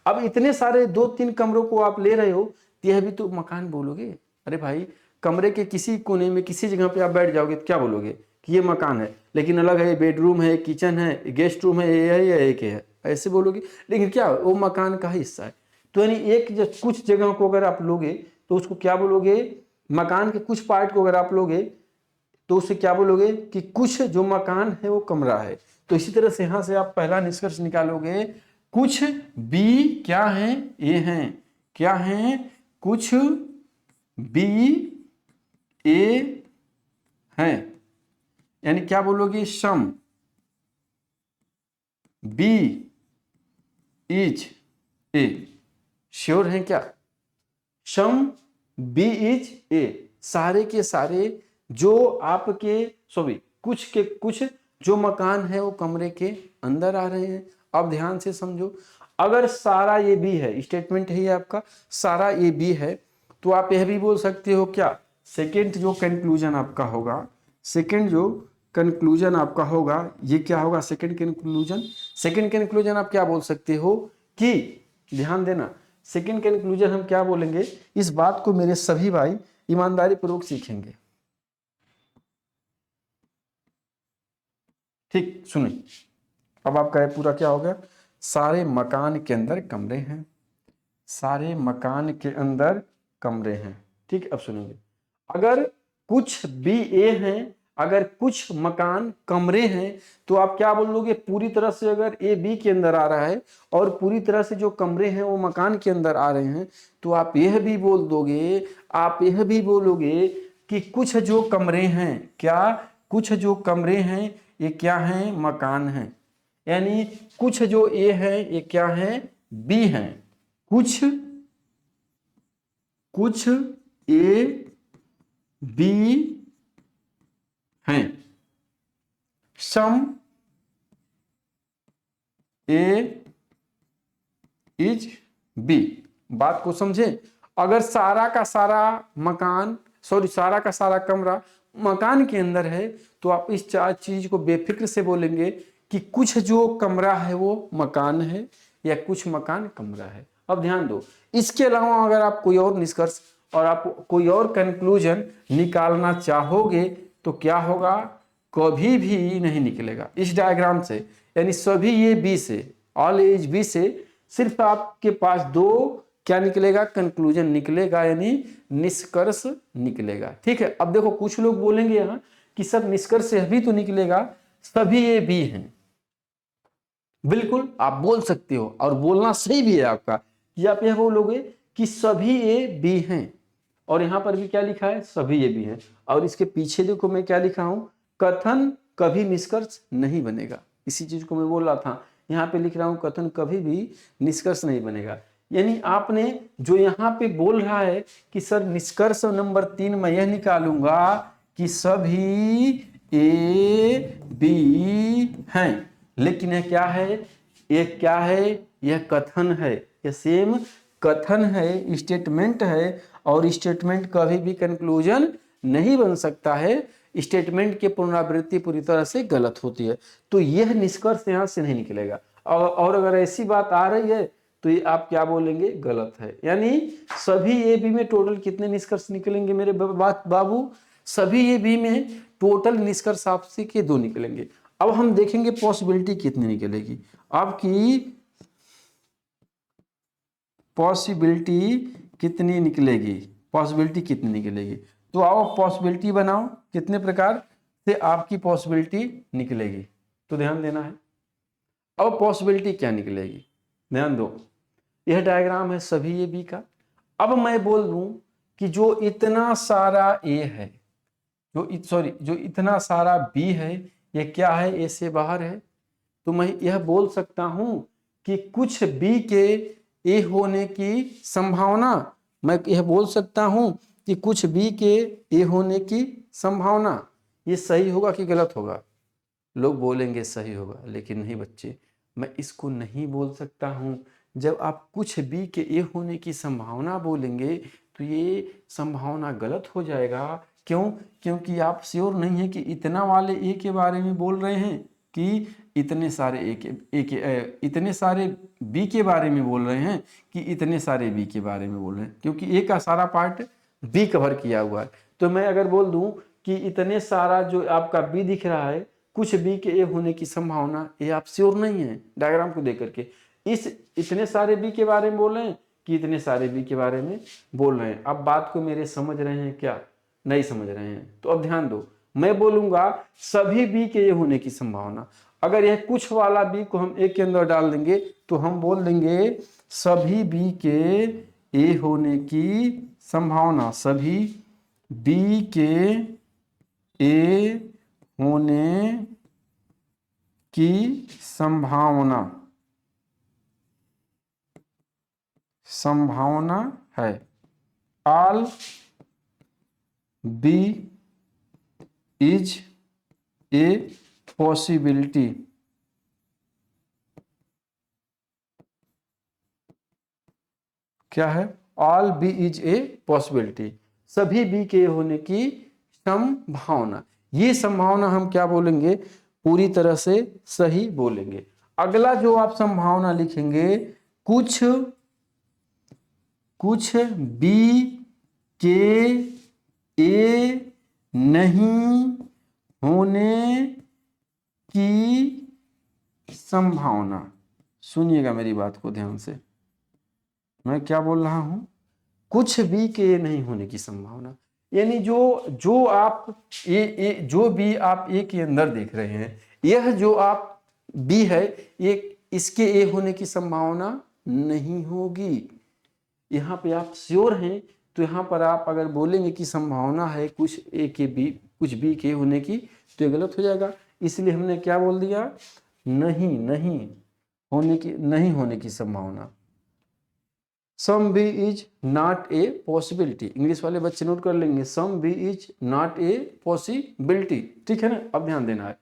अब इतने सारे 2-3 कमरों को आप ले रहे हो, तो यह भी तो मकान बोलोगे। अरे भाई, कमरे के किसी कोने में किसी जगह पे आप बैठ जाओगे तो क्या बोलोगे? कि ये मकान है, लेकिन अलग है, बेडरूम है, किचन है, गेस्ट रूम है, ये है या एक है, ऐसे बोलोगे। लेकिन क्या, वो मकान का हिस्सा है। तो यानी कुछ जगह को अगर आप लोगे तो उसको क्या बोलोगे? मकान के कुछ पार्ट को अगर आप लोगे तो उसे क्या बोलोगे? कि कुछ जो मकान है वो कमरा है। तो इसी तरह से यहां से आप पहला निष्कर्ष निकालोगे, कुछ बी क्या है? ए हैं। क्या है? कुछ बी ए हैं। यानी क्या बोलोगे? Some B is A. Sure है क्या? Some B is A. सारे के सारे जो आपके कुछ के कुछ जो मकान है वो कमरे के अंदर आ रहे हैं। अब ध्यान से समझो, अगर सारा ये बी है, स्टेटमेंट है ये आपका, सारा ये बी है, तो आप यह भी बोल सकते हो क्या? सेकेंड जो कंक्लूजन आपका होगा, सेकेंड जो कंक्लूजन आपका होगा, ये क्या होगा? सेकेंड कंक्लूजन आप क्या बोल सकते हो? कि ध्यान देना, सेकेंड कंक्लूजन हम क्या बोलेंगे? इस बात को मेरे सभी भाई ईमानदारी पूर्वक सीखेंगे। ठीक, सुनिए, अब आपका ये पूरा क्या हो गया, सारे मकान के अंदर कमरे हैं, सारे मकान के अंदर कमरे हैं। ठीक, अब सुनेंगे, अगर कुछ बी ए हैं, अगर कुछ मकान कमरे हैं, तो आप क्या बोलोगे, पूरी तरह से अगर ए बी के अंदर आ रहा है और पूरी तरह से जो कमरे हैं वो मकान के अंदर आ रहे हैं, तो आप यह भी बोल दोगे, आप यह भी बोलोगे कि कुछ जो कमरे हैं, क्या कुछ जो कमरे हैं ये क्या हैं, मकान हैं। यानी कुछ जो ए है ये क्या है, बी हैं। कुछ कुछ ए बी हैं, सम ए इज बी। बात को समझे, अगर सारा का सारा मकान, सॉरी सारा का सारा कमरा मकान के अंदर है, तो आप इस चार चीज को बेफिक्र से बोलेंगे कि कुछ जो कमरा है वो मकान है या कुछ मकान कमरा है। अब ध्यान दो, इसके अलावा अगर आप कोई और निष्कर्ष और आप कोई और कंक्लूजन निकालना चाहोगे तो क्या होगा, कभी भी नहीं निकलेगा इस डायग्राम से। यानी सभी ये बी से, ऑल एज बी से सिर्फ आपके पास दो क्या निकलेगा, कंक्लूजन निकलेगा, यानी निष्कर्ष निकलेगा। ठीक है, अब देखो कुछ लोग बोलेंगे यहाँ कि सर निष्कर्ष भी तो निकलेगा, सभी ये बी हैं। बिल्कुल आप बोल सकते हो और बोलना सही भी है आपका कि आप यह बोलोगे कि सभी ए बी हैं, और यहां पर भी क्या लिखा है, सभी ए बी हैं, और इसके पीछे देखो मैं क्या लिखा हूं, कथन कभी निष्कर्ष नहीं बनेगा। इसी चीज को मैं बोल रहा था, यहाँ पे लिख रहा हूं कथन कभी भी निष्कर्ष नहीं बनेगा। यानी आपने जो यहाँ पे बोल रहा है कि सर निष्कर्ष नंबर 3 मैं यह निकालूंगा कि सभी ए बी हैं, लेकिन यह क्या है, ये क्या है, यह कथन है, यह सेम कथन है, स्टेटमेंट है, और स्टेटमेंट कभी भी कंक्लूजन नहीं बन सकता है। स्टेटमेंट की पुनरावृत्ति पूरी तरह से गलत होती है, तो यह निष्कर्ष यहाँ से नहीं निकलेगा। और अगर ऐसी बात आ रही है तो ये आप क्या बोलेंगे, गलत है। यानी सभी ए बी में टोटल कितने निष्कर्ष निकलेंगे मेरे बाबू, सभी ए बी में टोटल निष्कर्ष आपसे के 2 निकलेंगे। अब हम देखेंगे पॉसिबिलिटी कितनी निकलेगी आपकी, पॉसिबिलिटी कितनी निकलेगी, पॉसिबिलिटी कितनी निकलेगी। तो आओ पॉसिबिलिटी बनाओ, कितने प्रकार से आपकी पॉसिबिलिटी निकलेगी, तो ध्यान देना है। अब पॉसिबिलिटी क्या निकलेगी, ध्यान दो, यह डायग्राम है सभी ए बी का। अब मैं बोल दूं कि जो इतना सारा ए है, जो इतना सारा बी है, ये क्या है, ए से बाहर है, तो मैं यह बोल सकता हूं कि कुछ बी के ए होने की संभावना, मैं यह बोल सकता हूं कि कुछ बी के ए होने की संभावना, ये सही होगा कि गलत होगा। लोग बोलेंगे सही होगा, लेकिन नहीं बच्चे, मैं इसको नहीं बोल सकता हूं। जब आप कुछ बी के ए होने की संभावना बोलेंगे तो ये संभावना गलत हो जाएगा। क्यों, क्योंकि आप श्योर नहीं है कि इतना वाले ए के बारे में बोल रहे हैं कि इतने सारे इतने सारे बी के बारे में बोल रहे हैं कि इतने सारे बी के बारे में बोल रहे हैं, क्योंकि ए का सारा पार्ट बी कवर किया हुआ है। तो मैं अगर बोल दूं कि इतने सारा जो आपका बी दिख रहा है, कुछ बी के ए होने की संभावना, ये आप श्योर नहीं है डायग्राम को देख करके, इस इतने सारे बी के बारे में बोल रहे हैं कि इतने सारे बी के बारे में बोल रहे हैं। अब बात को मेरे समझ रहे हैं क्या, नहीं समझ रहे हैं? तो अब ध्यान दो, मैं बोलूंगा सभी बी के ए होने की संभावना, अगर यह कुछ वाला बी को हम ए के अंदर डाल देंगे तो हम बोल देंगे सभी बी के ए होने की संभावना, सभी बी के ए होने की संभावना है। All B is a possibility, क्या है, all B is a possibility, सभी बी के होने की संभावना। ये संभावना हम क्या बोलेंगे, पूरी तरह से सही बोलेंगे। अगला जो आप संभावना लिखेंगे, कुछ बी के ए नहीं होने की संभावना, सुनिएगा मेरी बात को ध्यान से, मैं क्या बोल रहा हूं, कुछ भी के नहीं होने की संभावना। यानी जो आप जो भी आप ए के अंदर देख रहे हैं, यह जो आप बी है, ये इसके ए होने की संभावना नहीं होगी। यहाँ पे आप श्योर हैं तो यहाँ पर आप अगर बोलेंगे कि संभावना है कुछ ए के बी, कुछ बी के होने की, तो ये गलत हो जाएगा। इसलिए हमने क्या बोल दिया, नहीं होने की संभावना। Some B is not a possibility, English वाले बच्चे नोट कर लेंगे, some B is not a possibility, ठीक है ना। अब ध्यान देना है,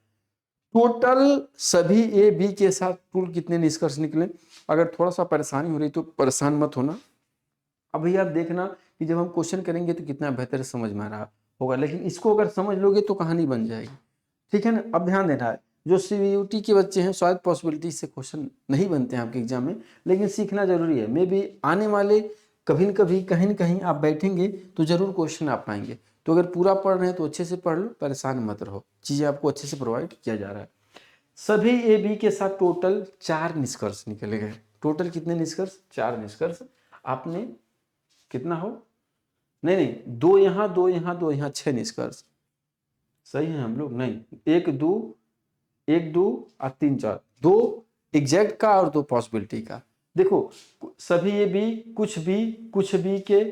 टोटल सभी ए बी के साथ कुल कितने निष्कर्ष निकले। अगर थोड़ा सा परेशानी हो रही तो परेशान मत होना। अब भैया आप देखना कि जब हम क्वेश्चन करेंगे तो कितना बेहतर समझ में आ रहा होगा, लेकिन इसको अगर समझ लोगे तो कहानी बन जाएगी, ठीक है ना। अब ध्यान देना है, जो CBUT के बच्चे हैं शायद पॉसिबिलिटी से क्वेश्चन नहीं बनते हैं आपके एग्जाम में, लेकिन सीखना जरूरी है। मे भी आने वाले कभी न कभी कहीं न कहीं आप बैठेंगे तो जरूर क्वेश्चन आ पाएंगे। तो अगर पूरा पढ़ रहे हैं तो अच्छे से पढ़ लो, परेशान मत रहो, चीज़ें आपको अच्छे से प्रोवाइड किया जा रहा है। सभी ए बी के साथ टोटल 4 निष्कर्ष निकले गए। टोटल कितने निष्कर्ष, 4 निष्कर्ष। आपने कितना हो, नहीं 2 यहाँ 2 यहाँ 2 यहाँ, 6 निष्कर्ष। सही है हम लोग, नहीं 1 2 और 3 4, 2 एग्जैक्ट का और 2 पॉसिबिलिटी का। देखो सभी ए बी, कुछ बी के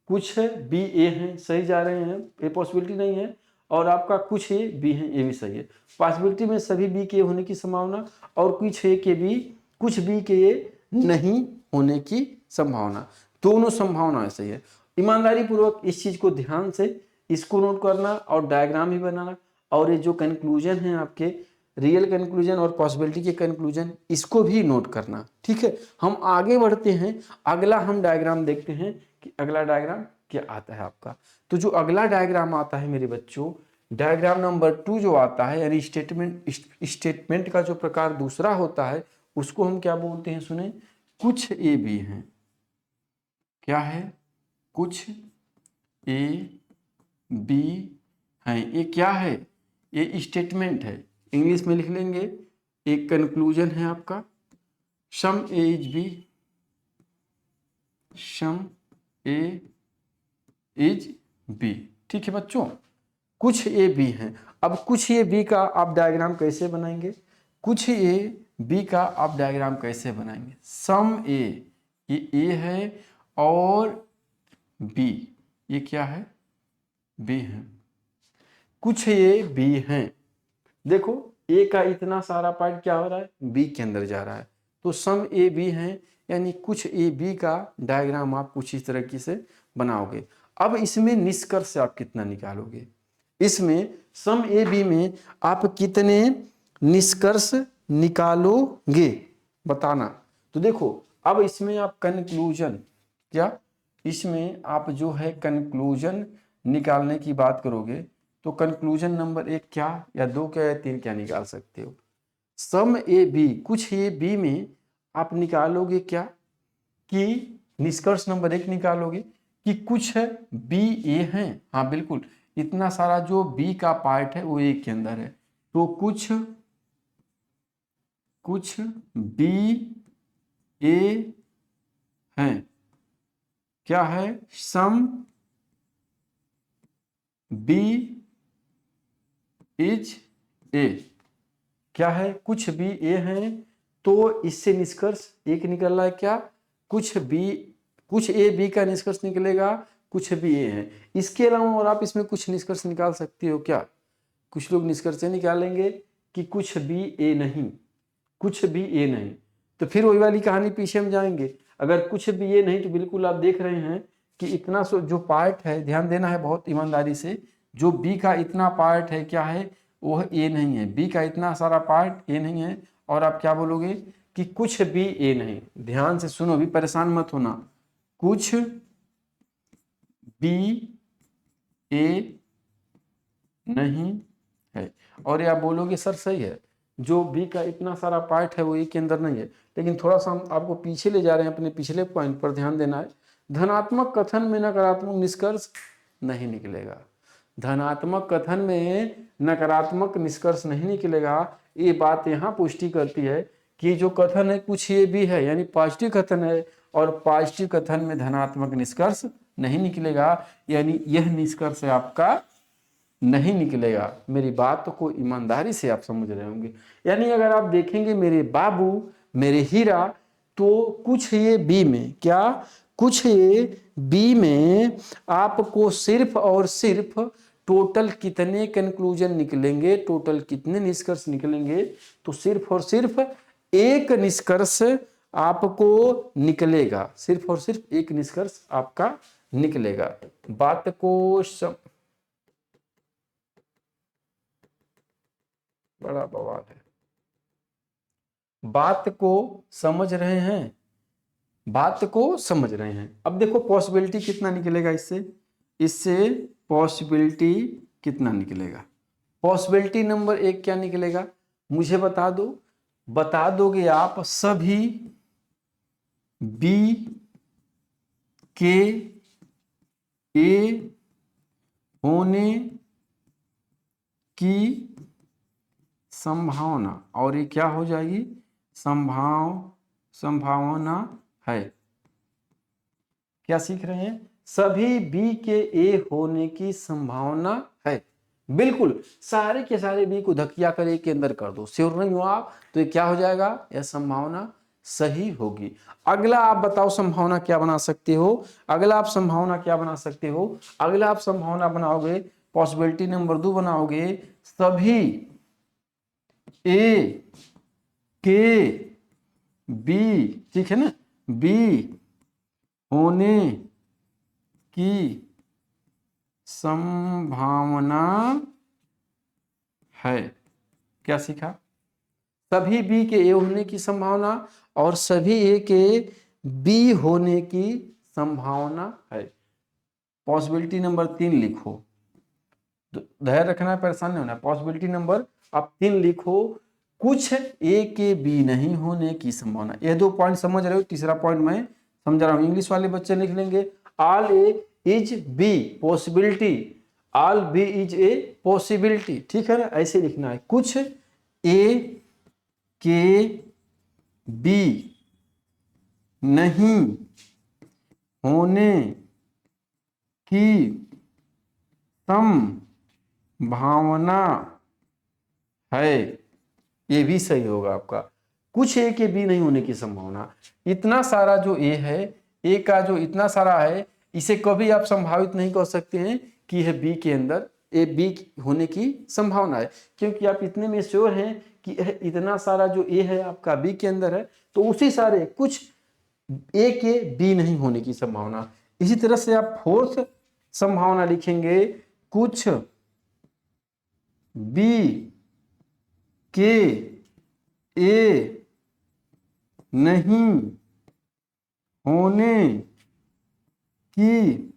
कुछ बी ए हैं, सही जा रहे हैं, ए पॉसिबिलिटी नहीं है। और आपका कुछ ए बी है, ये भी सही है। पॉसिबिलिटी में सभी बी के होने की संभावना, और कुछ ए के बी, कुछ बी के ए नहीं होने की संभावना, दोनों संभावनाएं सही है। ईमानदारी पूर्वक इस चीज को ध्यान से इसको नोट करना और डायग्राम भी बनाना, और ये जो कंक्लूजन है आपके रियल कंक्लूजन और पॉसिबिलिटी के कंक्लूजन, इसको भी नोट करना, ठीक है। हम आगे बढ़ते हैं, अगला हम डायग्राम देखते हैं कि अगला डायग्राम क्या आता है आपका। तो जो अगला डायग्राम आता है मेरे बच्चों, डायग्राम नंबर 2 जो आता है, यानी स्टेटमेंट का जो प्रकार दूसरा होता है, उसको हम क्या बोलते हैं, सुने, कुछ ए बी हैं। क्या है, कुछ ए बी हैं। ये क्या है, ये स्टेटमेंट है, इंग्लिश में लिख लेंगे, एक कंक्लूजन है आपका। Some A is B, some A is B, ठीक है बच्चों। कुछ ए बी हैं। अब कुछ ए बी का आप डायग्राम कैसे बनाएंगे, कुछ ए बी का आप डायग्राम कैसे बनाएंगे। सम ए, ये ए है, और बी, ये क्या है, बी है। कुछ ए बी हैं, देखो ए का इतना सारा पार्ट क्या हो रहा है, बी के अंदर जा रहा है, तो सम ए बी हैं, यानी कुछ ए बी का डायग्राम आप कुछ इस तरीके से बनाओगे। अब इसमें निष्कर्ष आप कितना निकालोगे, इसमें सम ए बी में आप कितने निष्कर्ष निकालोगे बताना। तो देखो अब इसमें आप कंक्लूजन, क्या इसमें आप जो है कंक्लूजन निकालने की बात करोगे, तो कंक्लूजन नंबर 1 क्या या 2 क्या या 3 क्या निकाल सकते हो। सम ए बी, कुछ ए बी में आप निकालोगे क्या, कि निष्कर्ष नंबर 1 निकालोगे कि कुछ बी ए हैं। हाँ बिल्कुल, इतना सारा जो बी का पार्ट है वो ए के अंदर है, तो कुछ बी ए हैं। क्या है, सम बी इज ए, क्या है, कुछ बी ए हैं। तो इससे निष्कर्ष एक निकल रहा है क्या, कुछ ए बी का निष्कर्ष निकलेगा, कुछ बी ए है। इसके अलावा और आप इसमें कुछ निष्कर्ष निकाल सकते हो क्या, कुछ लोग निष्कर्ष निकालेंगे कि कुछ बी ए नहीं, कुछ भी ए नहीं। तो फिर वही वाली कहानी पीछे हम जाएंगे, अगर कुछ भी ए नहीं तो बिल्कुल आप देख रहे हैं कि इतना जो पार्ट है, ध्यान देना है बहुत ईमानदारी से, जो बी का इतना पार्ट है क्या है, वह ए नहीं है। बी का इतना सारा पार्ट ए नहीं है, और आप क्या बोलोगे कि कुछ भी ए नहीं। ध्यान से सुनो, भी परेशान मत होना, कुछ बी ए नहीं है। और ये आप बोलोगे सर सही है, जो बी का इतना सारा पार्ट है वो ए के अंदर नहीं है, लेकिन थोड़ा सा हम आपको पीछे ले जा रहे हैं, अपने पिछले पॉइंट पर ध्यान देना है। धनात्मक कथन में नकारात्मक निष्कर्ष नहीं निकलेगा, धनात्मक कथन में नकारात्मक निष्कर्ष नहीं निकलेगा, ये बात यहाँ पुष्टि करती है कि जो कथन है कुछ ये भी है, यानी पॉजिटिव कथन है, और पॉजिटिव कथन में धनात्मक निष्कर्ष नहीं निकलेगा, यानी यह निष्कर्ष आपका नहीं निकलेगा। मेरी बात को ईमानदारी से आप समझ रहे होंगे। यानी अगर आप देखेंगे मेरे बाबू, मेरे हीरा, तो कुछ ये बी में, क्या कुछ ये बी में आपको सिर्फ और सिर्फ टोटल कितने कंक्लूजन निकलेंगे, टोटल कितने निष्कर्ष निकलेंगे, तो सिर्फ और सिर्फ एक निष्कर्ष आपको निकलेगा, सिर्फ और सिर्फ एक निष्कर्ष आपका निकलेगा। बात को बड़ा बवाल है। बात को समझ रहे हैं, बात को समझ रहे हैं। अब देखो पॉसिबिलिटी कितना निकलेगा इससे, इससे पॉसिबिलिटी कितना निकलेगा। पॉसिबिलिटी नंबर 1 क्या निकलेगा, मुझे बता दो, बता दोगे आप, सभी बी के ए होने की संभावना, और ये क्या हो जाएगी, संभावना है। क्या सीख रहे हैं, सभी बी के ए होने की संभावना है। बिल्कुल सारे के सारे बी को धकिया कर ए के अंदर कर दो, श्योर नहीं हो आप, तो ये क्या हो जाएगा, यह संभावना सही होगी। अगला आप बताओ संभावना क्या बना सकते हो, अगला आप संभावना क्या बना सकते हो, अगला आप संभावना बनाओगे, पॉसिबिलिटी नंबर 2 बनाओगे, सभी ए के बी, ठीक है ना, बी होने की संभावना है। क्या सीखा, सभी बी के ए होने की संभावना और सभी ए के बी होने की संभावना है। पॉसिबिलिटी नंबर 3 लिखो, धैर्य रखना, परेशान नहीं होना। पॉसिबिलिटी नंबर आप 3 लिखो, कुछ ए के बी नहीं होने की संभावना। ये 2 पॉइंट समझ रहे हो, तीसरा पॉइंट मैं समझा रहा हूं, इंग्लिश वाले बच्चे लिख लेंगे, all A is B possibility, all B is a possibility, ठीक है ना, ऐसे लिखना है, कुछ ए के बी नहीं होने की संभावना है। ये भी सही होगा आपका, कुछ ए के बी नहीं होने की संभावना। इतना सारा जो ए है, ए का जो इतना सारा है, इसे कभी आप संभावित नहीं कर सकते हैं कि यह बी के अंदर ए बी होने की संभावना है, क्योंकि आप इतने में श्योर हैं कि इतना सारा जो ए है आपका बी के अंदर है, तो उसी सारे कुछ ए के बी नहीं होने की संभावना। इसी तरह से आप फोर्थ संभावना लिखेंगे, कुछ बी के ए नहीं होने की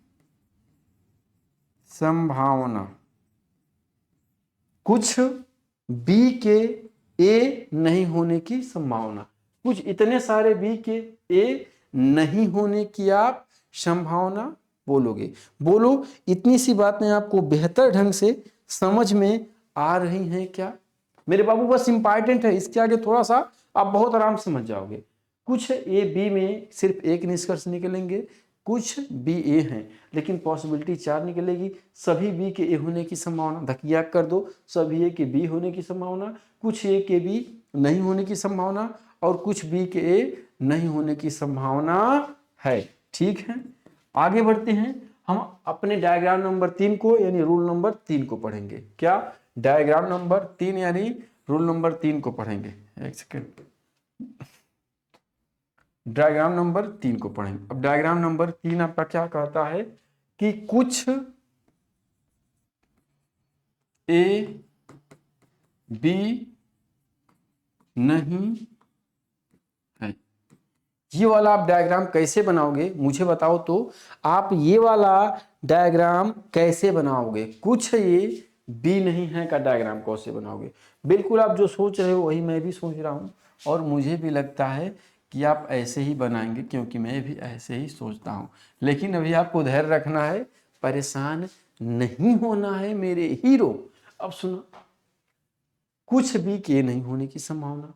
संभावना, कुछ बी के ए नहीं होने की संभावना, कुछ इतने सारे बी के ए नहीं होने की आप संभावना बोलोगे। बोलो, इतनी सी बातें आपको बेहतर ढंग से समझ में आ रही हैं क्या मेरे बाबू? बस इंपॉर्टेंट है, इसके आगे थोड़ा सा आप बहुत आराम से समझ जाओगे। कुछ ए बी में सिर्फ एक निष्कर्ष निकलेंगे, कुछ बी ए हैं, लेकिन पॉसिबिलिटी 4 निकलेगी। सभी बी के ए होने की संभावना, धकिया कर दो, सभी ए के बी होने की संभावना, कुछ ए के बी नहीं होने की संभावना, और कुछ बी के ए नहीं होने की संभावना है। ठीक है, आगे बढ़ते हैं। हम अपने डायग्राम नंबर 3 को यानी रूल नंबर 3 को पढ़ेंगे। क्या, डायग्राम नंबर 3 यानी रूल नंबर 3 को पढ़ेंगे। एक सेकेंड, डायग्राम नंबर 3 को पढ़ेंगे। अब डायग्राम नंबर 3 आपका क्या कहता है कि कुछ ए बी नहीं है। ये वाला आप डायग्राम कैसे बनाओगे मुझे बताओ तो। आप ये वाला डायग्राम कैसे बनाओगे, कुछ ये बी नहीं है का डायग्राम कैसे बनाओगे? बिल्कुल आप जो सोच रहे हो वही मैं भी सोच रहा हूँ, और मुझे भी लगता है कि आप ऐसे ही बनाएंगे, क्योंकि मैं भी ऐसे ही सोचता हूँ। लेकिन अभी आपको धैर्य रखना है, परेशान नहीं होना है मेरे हीरो। अब सुनो, कुछ बी के नहीं होने की संभावना।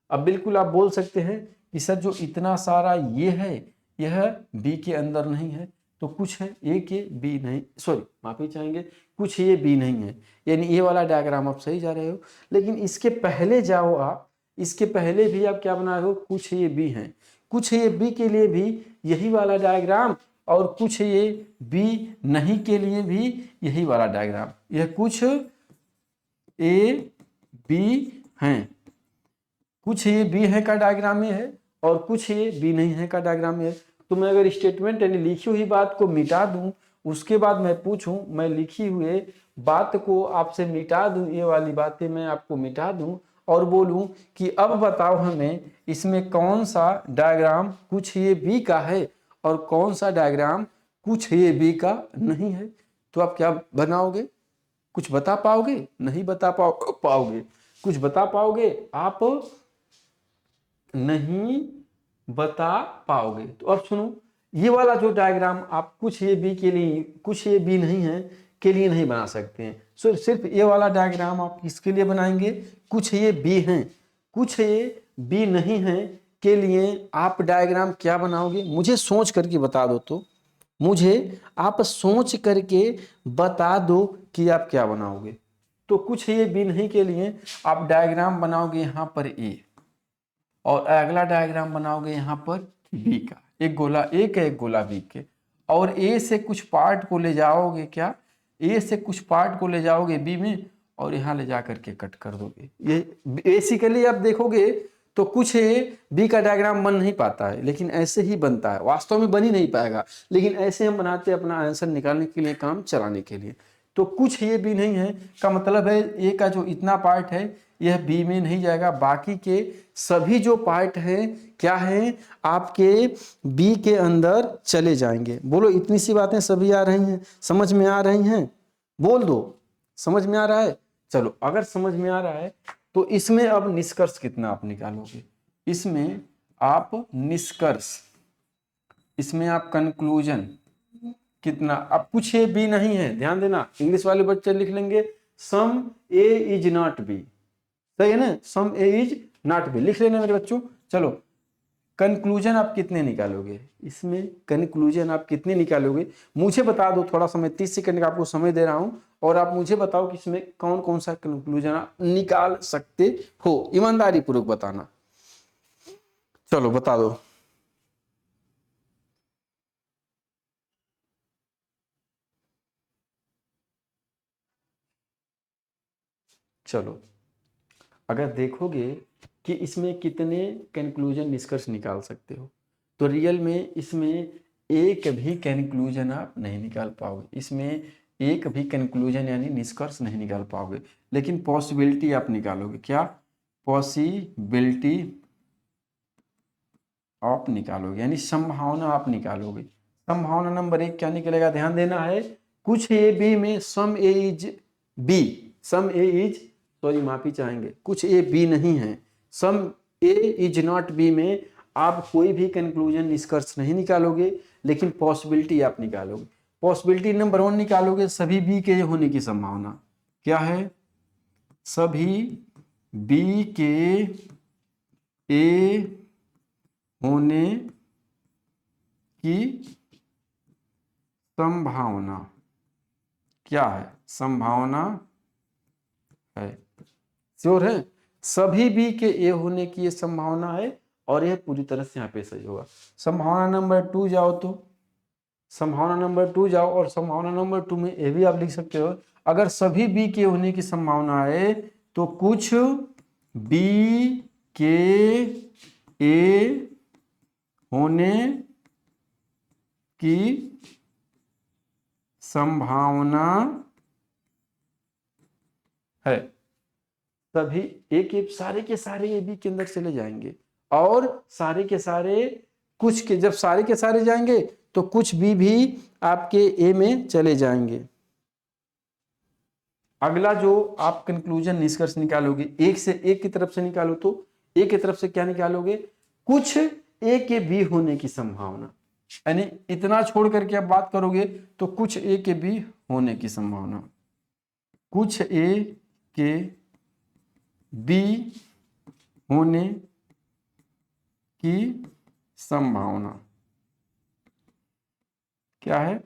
अब बिल्कुल आप बोल सकते हैं कि सर जो इतना सारा ये है यह बी के अंदर नहीं है, तो कुछ है ए के बी नहीं, सॉरी माफी चाहेंगे, कुछ ये बी नहीं है, यानी ये वाला डायग्राम आप सही जा रहे हो। लेकिन इसके पहले जाओ आप, इसके पहले भी आप क्या बना रहे हो, कुछ ये बी हैं, कुछ ये बी के लिए भी यही वाला डायग्राम, और कुछ ये बी नहीं के लिए भी यही वाला डायग्राम। यह कुछ ए बी हैं, कुछ ये बी है का डायग्राम में है और कुछ ये बी नहीं है का डायग्राम में है। तो मैं अगर स्टेटमेंट यानी लिखी हुई बात को मिटा दूं, उसके बाद मैं पूछूं, मैं लिखी हुए बात को आपसे मिटा दूं, ये वाली बातें मैं आपको मिटा दूं और बोलूं कि अब बताओ हमें इसमें कौन सा डायग्राम कुछ ये बी का है और कौन सा डायग्राम कुछ ये बी का नहीं है, तो आप क्या बनाओगे? कुछ बता पाओगे? नहीं बता पाओगे। कुछ बता पाओगे? आप नहीं बता पाओगे। तो अब सुनो, ये वाला जो डायग्राम आप कुछ ये बी के लिए, कुछ ये बी नहीं है के लिए नहीं बना सकते हैं। सिर्फ ये वाला डायग्राम आप किसके लिए बनाएंगे? कुछ ये बी हैं, कुछ ये बी नहीं है के लिए आप डायग्राम क्या बनाओगे? मुझे सोच करके बता दो, तो मुझे आप सोच करके बता दो कि आप क्या बनाओगे। तो कुछ ये बी नहीं के लिए आप डायग्राम बनाओगे यहाँ पर ए, और अगला डायग्राम बनाओगे यहाँ पर बी का, एक गोला ए का एक गोला बी के, और ए से कुछ पार्ट को ले जाओगे, क्या ए से कुछ पार्ट को ले जाओगे बी में और यहाँ ले जा करके कट कर दोगे। ये बेसिकली आप देखोगे तो कुछ ए बी का डायग्राम बन नहीं पाता है, लेकिन ऐसे ही बनता है, वास्तव में बन ही नहीं पाएगा, लेकिन ऐसे हम बनाते हैं अपना आंसर निकालने के लिए, काम चलाने के लिए। तो कुछ ये बी नहीं है का मतलब है ए का जो इतना पार्ट है यह बी में नहीं जाएगा, बाकी के सभी जो पार्ट हैं क्या हैं आपके बी के अंदर चले जाएंगे। बोलो इतनी सी बातें सभी आ रही हैं, समझ में आ रही हैं? बोल दो, समझ में आ रहा है? चलो अगर समझ में आ रहा है तो इसमें अब निष्कर्ष कितना आप निकालोगे? इसमें आप निष्कर्ष, इसमें आप कंक्लूजन कितना? अब कुछ ए बी नहीं है, ध्यान देना, इंग्लिश वाले बच्चे लिख लेंगे सम ए इज नॉट बी, सही है ना, सम ए इज नॉट बी लिख लेना मेरे बच्चों। चलो कंक्लूजन आप कितने निकालोगे? इसमें कंक्लूजन आप कितने निकालोगे मुझे बता दो, थोड़ा समय 30 सेकंड का आपको समय दे रहा हूं, और आप मुझे बताओ कि इसमें कौन कौन सा कंक्लूजन आप निकाल सकते हो, ईमानदारी पूर्वक बताना। चलो बता दो। चलो अगर देखोगे कि इसमें कितने कंक्लूजन निष्कर्ष निकाल सकते हो, तो रियल में इसमें एक भी कंक्लूजन आप नहीं निकाल पाओगे, इसमें एक भी कंक्लूजन यानी निष्कर्ष नहीं निकाल पाओगे, लेकिन पॉसिबिलिटी आप निकालोगे। क्या? पॉसिबिलिटी आप निकालोगे, यानी संभावना आप निकालोगे। संभावना नंबर 1 क्या निकलेगा? ध्यान देना है, कुछ ए बी में some A is B, some A is, sorry माफी चाहेंगे, कुछ ए बी नहीं है, some A is not B में आप कोई भी कंक्लूजन निष्कर्ष नहीं निकालोगे, लेकिन पॉसिबिलिटी आप निकालोगे। पॉसिबिलिटी नंबर 1 निकालोगे, सभी बी के होने की संभावना क्या है? सभी बी के ए होने की संभावना क्या है? संभावना है, श्योर है, सभी बी के ए होने की ये संभावना है, और यह पूरी तरह से यहाँ पे सही होगा। संभावना नंबर 2 जाओ, तो संभावना नंबर 2 जाओ, और संभावना नंबर 2 में ये भी आप लिख सकते हो, अगर सभी बी के होने की संभावना है तो कुछ बी के ए होने की संभावना है। सभी ए के सारे के सारे ए बी के अंदर चले जाएंगे, और सारे के सारे कुछ के, जब सारे के सारे जाएंगे तो कुछ बी भी आपके ए में चले जाएंगे। अगला जो आप कंक्लूजन निष्कर्ष निकालोगे, एक से एक की तरफ से निकालो, तो ए की तरफ से क्या निकालोगे? कुछ ए के बी होने की संभावना, यानी इतना छोड़ करके आप बात करोगे तो कुछ ए के बी होने की संभावना, कुछ ए के बी होने की संभावना क्या है?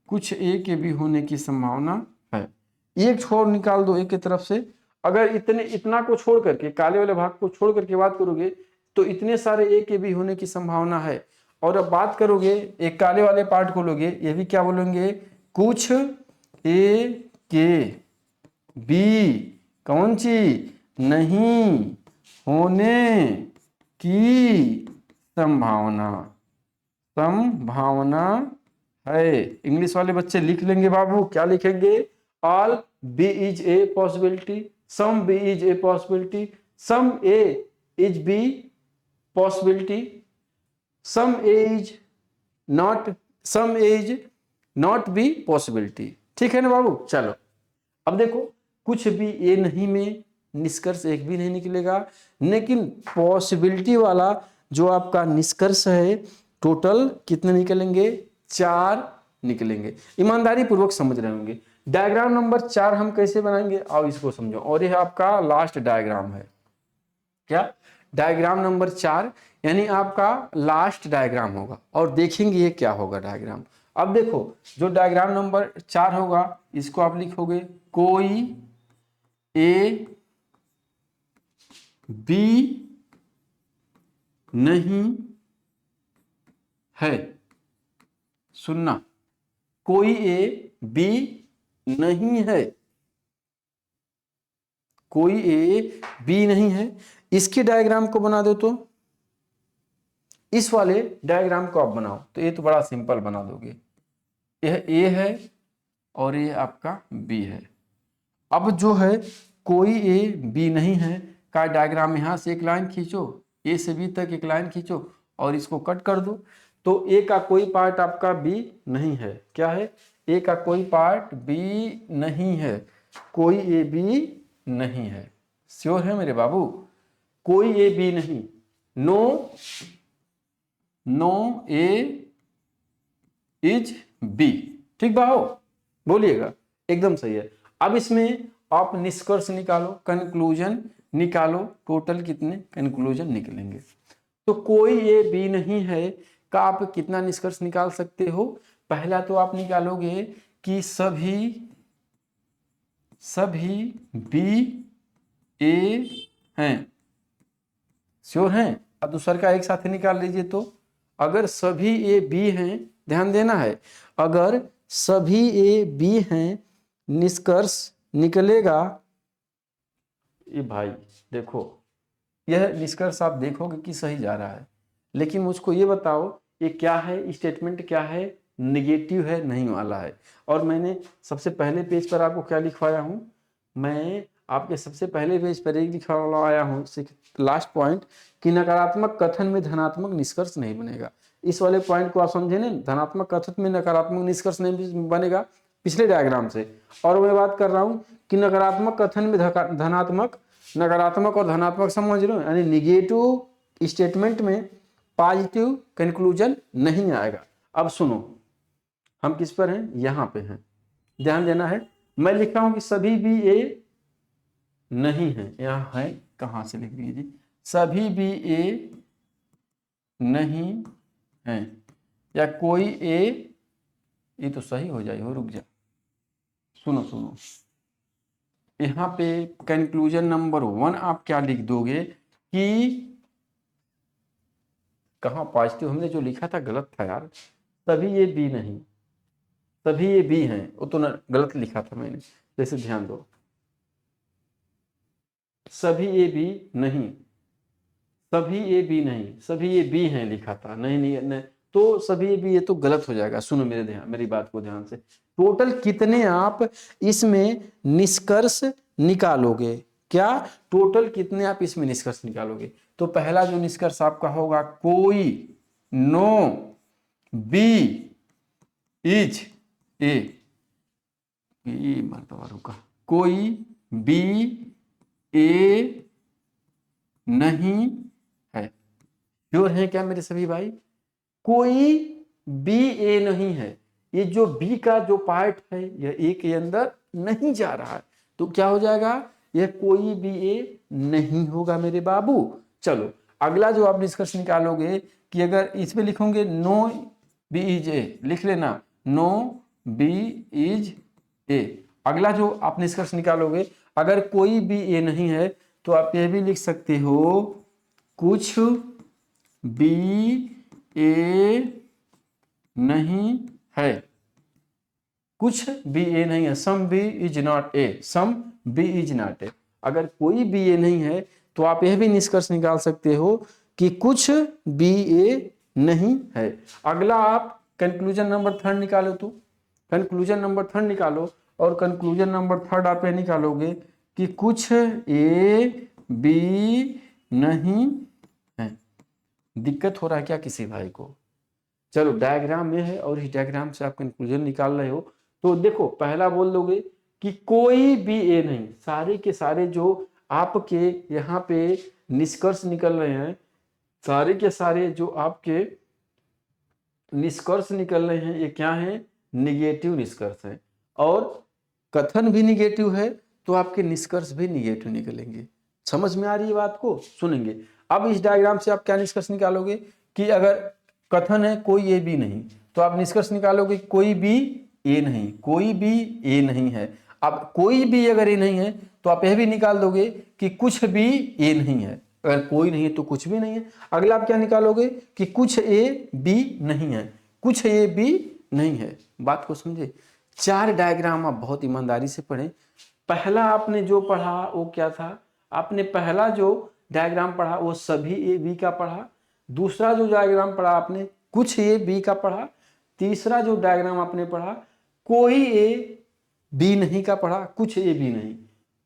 कुछ ए के बी होने की संभावना है। एक छोड़ निकाल दो ए की तरफ से। अगर इतना को छोड़ करके, काले वाले भाग को छोड़ करके बात करोगे तो इतने सारे ए के बी होने की संभावना है। और अब बात करोगे एक काले वाले पार्ट को लोगे, ये भी क्या बोलेंगे? कुछ ए के बी कौन चीज नहीं होने की संभावना है। इंग्लिश वाले बच्चे लिख लेंगे बाबू, क्या लिखेंगे? All B is a possibility, some B is a possibility, some A is B possibility, some A is not B possibility. ठीक है ना बाबू? चलो अब देखो, कुछ भी ए नहीं में निष्कर्ष एक भी नहीं निकलेगा, लेकिन पॉसिबिलिटी वाला जो आपका निष्कर्ष है टोटल कितने निकलेंगे? 4 निकलेंगे। ईमानदारी पूर्वक समझ रहे होंगे। डायग्राम नंबर 4 हम कैसे बनाएंगे, आओ इसको समझो। और यह आपका लास्ट डायग्राम है। क्या? डायग्राम नंबर 4 यानी आपका लास्ट डायग्राम होगा। और देखेंगे ये क्या होगा डायग्राम। अब देखो, जो डायग्राम नंबर 4 होगा इसको आप लिखोगे, कोई ए बी नहीं है। सुनना, कोई ए बी नहीं है, कोई ए बी नहीं है। इसके डायग्राम को बना दो, तो इस वाले डायग्राम को आप बनाओ तो ये तो बड़ा सिंपल बना दोगे। यह ए है और ये आपका बी है। अब जो है कोई ए बी नहीं है का डायग्राम, यहां से एक लाइन खींचो, ए से बी तक एक लाइन खींचो और इसको कट कर दो। तो ए का कोई पार्ट आपका बी नहीं है। क्या है? ए का कोई पार्ट बी नहीं है, कोई ए बी नहीं है। श्योर है मेरे बाबू? कोई ए बी नहीं, नो ए इज बी। ठीक बाहो? बोलिएगा, एकदम सही है। अब इसमें आप निष्कर्ष निकालो, कंक्लूजन निकालो। टोटल कितने कंक्लूजन निकलेंगे? तो कोई ए बी नहीं है का आप कितना निष्कर्ष निकाल सकते हो? पहला तो आप निकालोगे कि सभी बी ए हैं। श्योर हैं? अब दूसर का एक साथ निकाल लीजिए। तो अगर सभी ए बी हैं, ध्यान देना है, अगर सभी ए बी हैं निष्कर्ष निकलेगा। ये भाई देखो, यह निष्कर्ष आप देखोगे कि सही जा रहा है, लेकिन मुझको ये बताओ ये क्या है? स्टेटमेंट क्या है? निगेटिव है, नहीं वाला है। और मैंने सबसे पहले पेज पर आपको क्या लिखवाया हूं? मैं आपके सबसे पहले पेज पर एक लिखवाया हूं, लास्ट पॉइंट, कि नकारात्मक कथन में धनात्मक निष्कर्ष नहीं बनेगा। इस वाले पॉइंट को आप समझे ना, धनात्मक कथन में नकारात्मक निष्कर्ष नहीं बनेगा, पिछले डायग्राम से। और मैं बात कर रहा हूं कि नकारात्मक कथन में धनात्मक, नकारात्मक और धनात्मक समझ रहे हो, यानी निगेटिव स्टेटमेंट में पॉजिटिव कंक्लूजन नहीं आएगा। अब सुनो, हम किस पर हैं? यहां पे हैं, ध्यान देना है। मैं लिख रहा हूं कि सभी भी ए नहीं है, यहां है, कहां से लिख लीजिए, सभी भी ए नहीं है, या कोई ए, ये तो सही हो जाए, हो रुक जा, सुनो यहां पे कंक्लूजन नंबर 1 आप क्या लिख दोगे कि कहां पॉजिटिव, हमने जो लिखा था गलत था यार, सभी ये बी नहीं, सभी ये बी हैं, वो तो गलत लिखा था मैंने, जैसे ध्यान दो, सभी ये बी नहीं, सभी ए बी नहीं, सभी ये बी हैं लिखा था, नहीं, तो सभी ये बी, ये तो गलत हो जाएगा। सुनो मेरी बात को ध्यान से। टोटल कितने आप इसमें निष्कर्ष निकालोगे? क्या टोटल कितने आप इसमें निष्कर्ष निकालोगे? तो पहला जो निष्कर्ष आपका होगा, कोई नो बी इज ए, मरतबा रुका, कोई बी ए नहीं है। श्योर है क्या मेरे सभी भाई? कोई बी ए नहीं है, ये जो बी का जो पार्ट है यह ए के अंदर नहीं जा रहा है, तो क्या हो जाएगा? यह कोई भी ए नहीं होगा मेरे बाबू। चलो अगला जो आप निष्कर्ष निकालोगे कि अगर इसमें लिखोगे नो बी इज ए, लिख लेना नो बी इज ए। अगला जो आप निष्कर्ष निकालोगे अगर कोई भी ए नहीं है तो आप यह भी लिख सकते हो कुछ बी ए नहीं है, कुछ बी ए नहीं है, some B is not A, some B is not A. अगर कोई बी ए नहीं है तो आप यह भी निष्कर्ष निकाल सकते हो कि कुछ बी ए नहीं है। अगला आप कंक्लूजन नंबर थर्ड निकालो, तो कंक्लूजन नंबर थर्ड निकालो और कंक्लूजन नंबर थर्ड आप ये निकालोगे कि कुछ ए बी नहीं है। दिक्कत हो रहा है क्या किसी भाई को? चलो डायग्राम में है और इस डायग्राम से आप कंक्लूजन निकाल रहे हो तो देखो पहला बोल दोगे कि कोई भी ए नहीं, सारे के सारे जो आपके यहाँ पे निष्कर्ष निकल रहे हैं, सारे के सारे जो आपके निष्कर्ष निकल रहे हैं ये क्या है? निगेटिव निष्कर्ष है। और कथन भी निगेटिव है तो आपके निष्कर्ष भी निगेटिव निकलेंगे। समझ में आ रही है बात को? सुनेंगे अब इस डायग्राम से आप क्या निष्कर्ष निकालोगे कि अगर कथन है कोई ए बी नहीं तो आप निष्कर्ष निकालोगे कोई भी ए नहीं, कोई भी ए नहीं है। अब कोई भी अगर ए नहीं है तो आप यह भी निकाल दोगे कि कुछ भी ए नहीं है। अगर कोई नहीं है तो कुछ भी नहीं है। अगला आप क्या निकालोगे कि कुछ ए बी नहीं है, कुछ ए बी नहीं है। बात को समझे? चार डायग्राम आप बहुत ईमानदारी से पढ़ें। पहला आपने जो पढ़ा वो क्या था? आपने पहला जो डायग्राम पढ़ा वो सभी ए बी का पढ़ा। दूसरा जो डायग्राम पढ़ा आपने कुछ ए बी का पढ़ा। तीसरा जो डायग्राम आपने पढ़ा कोई ए बी नहीं का पढ़ा, कुछ ए बी नहीं।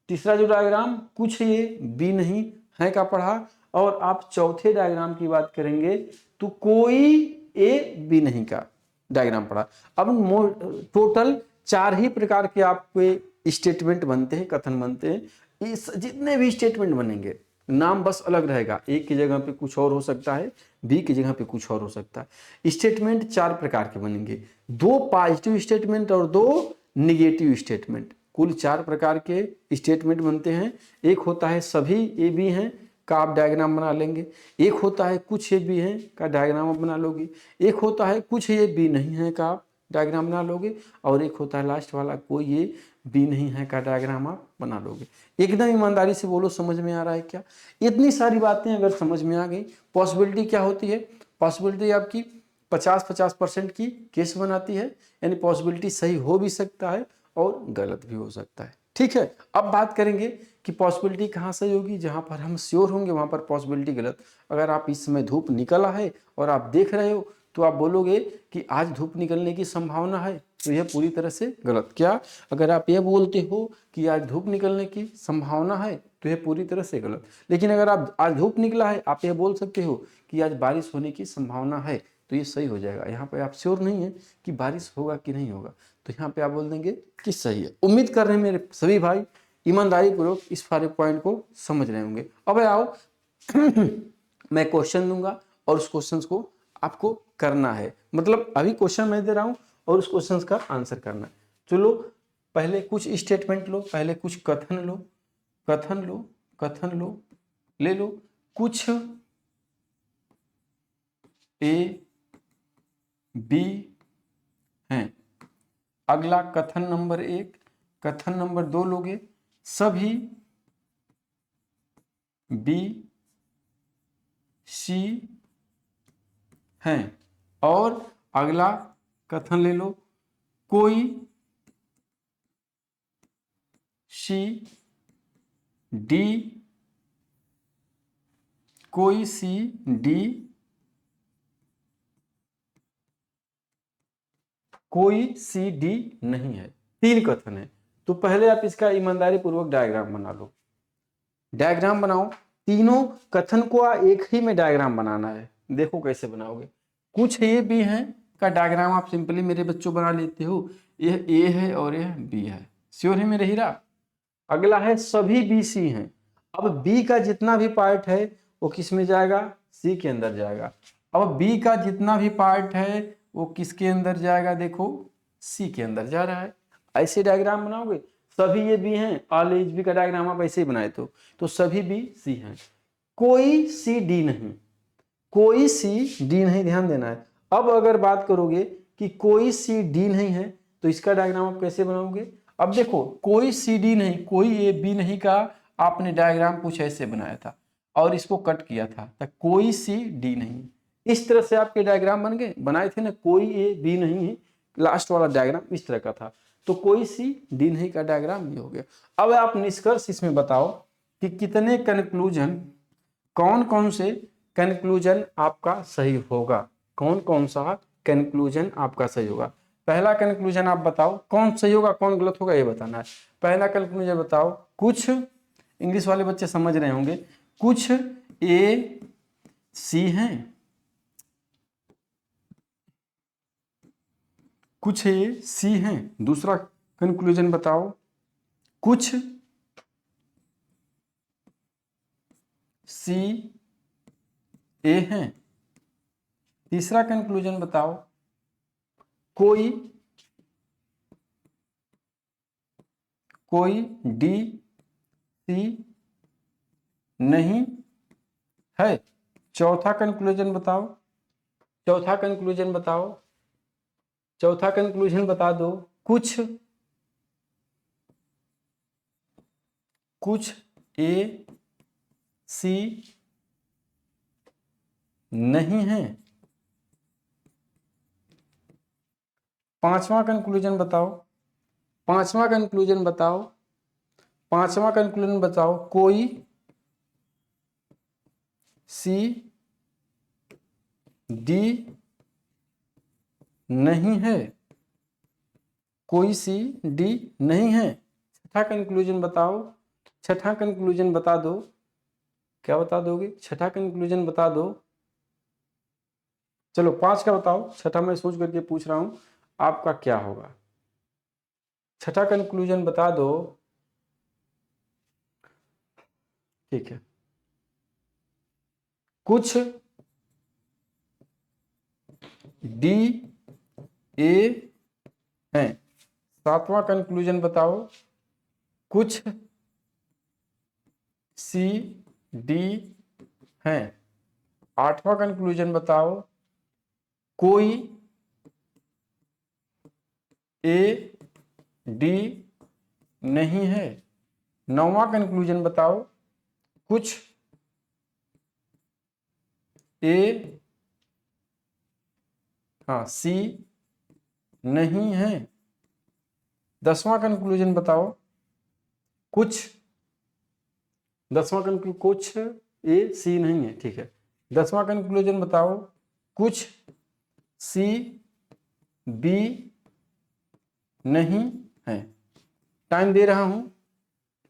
तीसरा जो डायग्राम कुछ ए बी नहीं है का पढ़ा। और आप चौथे डायग्राम की बात करेंगे तो कोई ए बी नहीं का डायग्राम पढ़ा। अब टोटल चार ही प्रकार के आपके स्टेटमेंट बनते हैं, कथन बनते हैं। इस जितने भी स्टेटमेंट बनेंगे नाम बस अलग रहेगा, ए की जगह पे कुछ और हो सकता है, बी की जगह पे कुछ और हो सकता है। स्टेटमेंट चार प्रकार के बनेंगे, दो पॉजिटिव स्टेटमेंट और दो निगेटिव स्टेटमेंट। कुल चार प्रकार के स्टेटमेंट बनते हैं। एक होता है सभी ए बी हैं का आप डायग्राम बना लेंगे, एक होता है कुछ ए बी हैं का डायग्राम आप बना लोगे, एक होता है कुछ ए बी नहीं है का आप डायग्राम बना लोगे, और एक होता है लास्ट वाला कोई ए बी नहीं है का डायग्राम आप बना लोगे। एकदम ईमानदारी से बोलो समझ में आ रहा है क्या? इतनी सारी बातें अगर समझ में आ गई, पॉसिबिलिटी क्या होती है? पॉसिबिलिटी आपकी 50-50% की केस बनाती है, यानी पॉसिबिलिटी सही हो भी सकता है और गलत भी हो सकता है। ठीक है, अब बात करेंगे कि पॉसिबिलिटी कहाँ सही होगी। जहाँ पर हम श्योर होंगे वहाँ पर पॉसिबिलिटी गलत। अगर आप इस समय धूप निकला है और आप देख रहे हो तो आप बोलोगे कि आज धूप निकलने की संभावना है, तो यह पूरी तरह से गलत। क्या अगर आप यह बोलते हो कि आज धूप निकलने की संभावना है तो यह पूरी तरह से गलत। लेकिन अगर आप आज धूप निकला है आप यह बोल सकते हो कि आज बारिश होने की संभावना है तो ये सही हो जाएगा। यहाँ पे आप श्योर नहीं है कि बारिश होगा कि नहीं होगा, तो यहाँ पे आप बोल देंगे कि सही है। उम्मीद कर रहे हैं मेरे सभी भाई ईमानदारी पूर्वक इस सारे पॉइंट को समझ रहे होंगे। अब आओ मैं क्वेश्चन दूंगा और उस क्वेश्चन को आपको करना है, मतलब अभी क्वेश्चन मैं दे रहा हूं और उस क्वेश्चन का आंसर करना है। चलो पहले कुछ स्टेटमेंट लो, पहले कुछ कथन लो, कथन लो, कथन लो, ले लो कुछ ए बी हैं। अगला कथन नंबर 1, कथन नंबर 2 लोगे सभी बी सी हैं। और अगला कथन ले लो कोई सी डी, कोई सी डी, कोई सी डी नहीं है। 3 कथन है। तो पहले आप इसका ईमानदारी पूर्वक डायग्राम बना लो। डायग्राम बनाओ, तीनों कथन को एक ही में डायग्राम बनाना है। देखो कैसे बनाओगे। कुछ ए बी है का डायग्राम आप सिंपली मेरे बच्चों बना लेते हो। यह ए है और यह बी है। श्योर है मेरे हीरा? अगला है सभी बी सी हैं। अब बी का जितना भी पार्ट है वो किस में जाएगा? सी के अंदर जाएगा। अब बी का जितना भी पार्ट है वो किसके अंदर जाएगा? देखो सी के अंदर जा रहा है। ऐसे डायग्राम बनाओगे। सभी ये बी हैं, ऑल एज बी का डायग्राम आप ऐसे ही बनाए तो सभी बी सी हैं, कोई सी डी नहीं, कोई सी डी नहीं, ध्यान देना है। अब अगर बात करोगे कि कोई सी डी नहीं है तो इसका डायग्राम आप कैसे बनाओगे? अब देखो, कोई सी डी नहीं, कोई ए बी नहीं का आपने डायग्राम कुछ ऐसे बनाया था और इसको कट किया था, तो कोई सी डी नहीं, इस तरह से आपके डायग्राम बन गए, बनाए थे ना, कोई ए बी नहीं है, लास्ट वाला डायग्राम इस तरह का था, तो कोई सी डी नहीं का डायग्राम ये हो गया। अब आप निष्कर्ष इसमें बताओ कि कितने कंक्लूजन, कौन कौन से कंक्लूजन आपका सही होगा, कौन कौन सा कंक्लूजन आपका सही होगा। पहला कंक्लूजन आप बताओ कौन सही होगा कौन गलत होगा, ये बताना है। पहला कंक्लूजन बताओ, कुछ इंग्लिश वाले बच्चे समझ रहे होंगे, कुछ ए सी हैं, कुछ ए सी हैं। दूसरा कंक्लूजन बताओ, कुछ सी ए हैं। तीसरा कंक्लूजन बताओ, कोई डी सी नहीं है। चौथा कंक्लूजन बताओ, चौथा कंक्लूजन बताओ, चौथा कंक्लूजन बता दो, कुछ ए सी नहीं है। पांचवा कंक्लूजन बताओ, पांचवा कंक्लूजन बताओ, पांचवा कंक्लूजन बताओ, कोई सी डी नहीं है, कोई सी डी नहीं है। छठा कंक्लूजन बताओ, छठा कंक्लूजन बता दो, क्या बता दोगे? छठा कंक्लूजन बता दो। चलो 5 का बताओ, छठा मैं सोच करके पूछ रहा हूं आपका क्या होगा। छठा कंक्लूजन बता दो, ठीक है। कुछ डी ए हैं। सातवां कंक्लूजन बताओ, कुछ सी डी हैं। आठवां कंक्लूजन बताओ, कोई ए डी नहीं है। नौवां कंक्लूजन बताओ, कुछ ए सी नहीं है। 10वां कंक्लूजन बताओ, कुछ 10वां कंक्लूजन कुछ ए सी नहीं है, ठीक है। 10वां कंक्लूजन बताओ, कुछ सी बी नहीं है। टाइम दे रहा हूं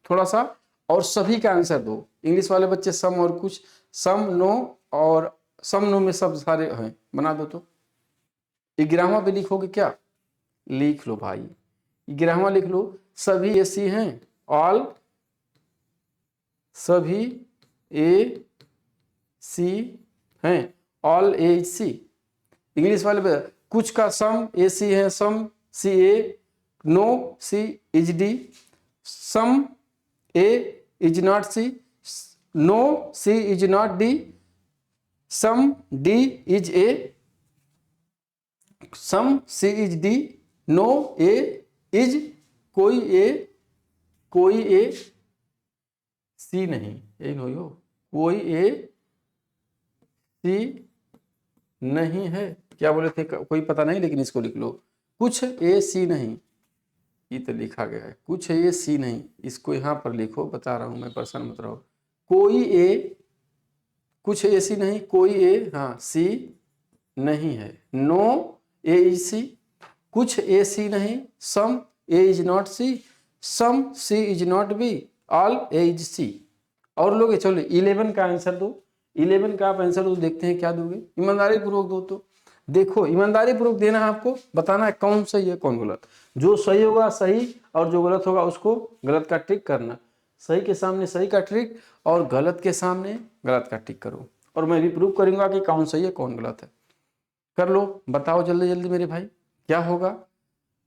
थोड़ा सा, और सभी का आंसर दो। इंग्लिश वाले बच्चे सम और कुछ, सम नो और सम नो में सब सारे हैं, बना दो। तो 11वां पे लिखोगे क्या? लिख लो भाई, 11वां लिख लो, सभी ए सी हैं, ऑल सभी ए सी हैं, ऑल ए सी। इंग्लिश वाले पे कुछ का सम ए सी है, some C A, no C is D, some A is not C, no C is not D, some D is A, some C is D, no A is, कोई A C नहीं, एक हो, कोई A C नहीं है। क्या बोले थे? कोई पता नहीं, लेकिन इसको लिख लो, कुछ ए सी नहीं। ये तो लिखा गया है, कुछ ए सी नहीं, इसको यहाँ पर लिखो, बता रहा हूं मैं, परेशान मत रहो। कोई ए, कुछ ए सी नहीं, कोई ए सी नहीं है, नो ए इज सी, कुछ ए सी नहीं, some A is not C, some C is not B, all A is C. और लोग चलो 11 का आंसर दो, 11 का आप आंसर दो, देखते हैं क्या दोगे। ईमानदारी पूर्वक दो। तो देखो, ईमानदारी पूर्वक देना है आपको, बताना है कौन सही है कौन गलत। जो सही होगा सही, और जो गलत होगा उसको गलत का ट्रिक करना। सही के सामने सही का ट्रिक, और गलत के सामने गलत का ट्रिक करो, और मैं भी प्रूव करूंगा कि कौन सही है कौन गलत है। कर लो, बताओ जल्दी जल्दी मेरे भाई, क्या होगा?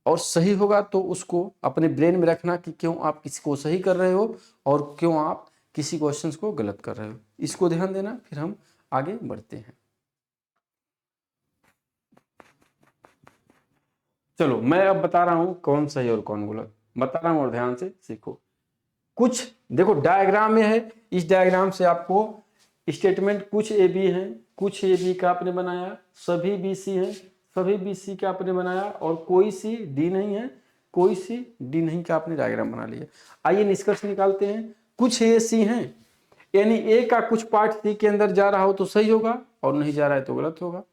और सही होगा तो उसको अपने ब्रेन में रखना कि क्यों आप किसी को सही कर रहे हो और क्यों आप किसी क्वेश्चंस को गलत कर रहे हो, इसको ध्यान देना। फिर हम आगे बढ़ते हैं। चलो मैं अब बता रहा हूं कौन सही और कौन गलत बता रहा हूं और ध्यान से सीखो। कुछ देखो डायग्राम में है, इस डायग्राम से आपको स्टेटमेंट कुछ ए बी है, कुछ ए बी का आपने बनाया, सभी बी सी है, सभी बी सी का आपने बनाया और कोई सी डी नहीं है, कोई सी डी नहीं का आपने डायग्राम बना लिया। आइए निष्कर्ष निकालते हैं। कुछ ए सी हैं, यानी ए का कुछ पार्ट सी के अंदर जा रहा हो तो सही होगा और नहीं जा रहा है तो गलत होगा।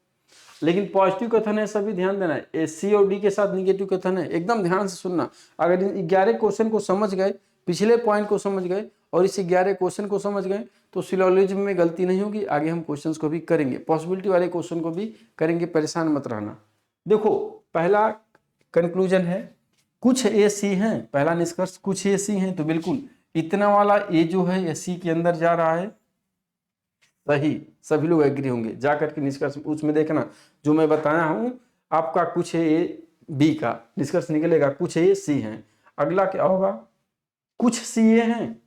लेकिन पॉजिटिव कथन है, सभी ध्यान देना है, ए सी और डी के साथ निगेटिव कथन है, एकदम ध्यान से सुनना। अगर इन 11 क्वेश्चन को समझ गए, पिछले पॉइंट को समझ गए और इस 11 क्वेश्चन को समझ गए तो सिलोजिज्म में गलती नहीं होगी। आगे हम क्वेश्चंस को भी करेंगे, पॉसिबिलिटी वाले क्वेश्चन को भी करेंगे, परेशान मत रहना। देखो पहला कंक्लूजन है कुछ ए सी हैं, पहला निष्कर्ष कुछ ए सी हैं, तो बिल्कुल इतना वाला ए जो है ये सी के अंदर जा रहा है, सही, सभी लोग एग्री होंगे। जाकर के निष्कर्ष उसमें देखना जो मैं बताया हूं आपका कुछ ए बी का निष्कर्ष निकलेगा, कुछ ए सी हैं। अगला क्या होगा, कुछ सी ए हैं,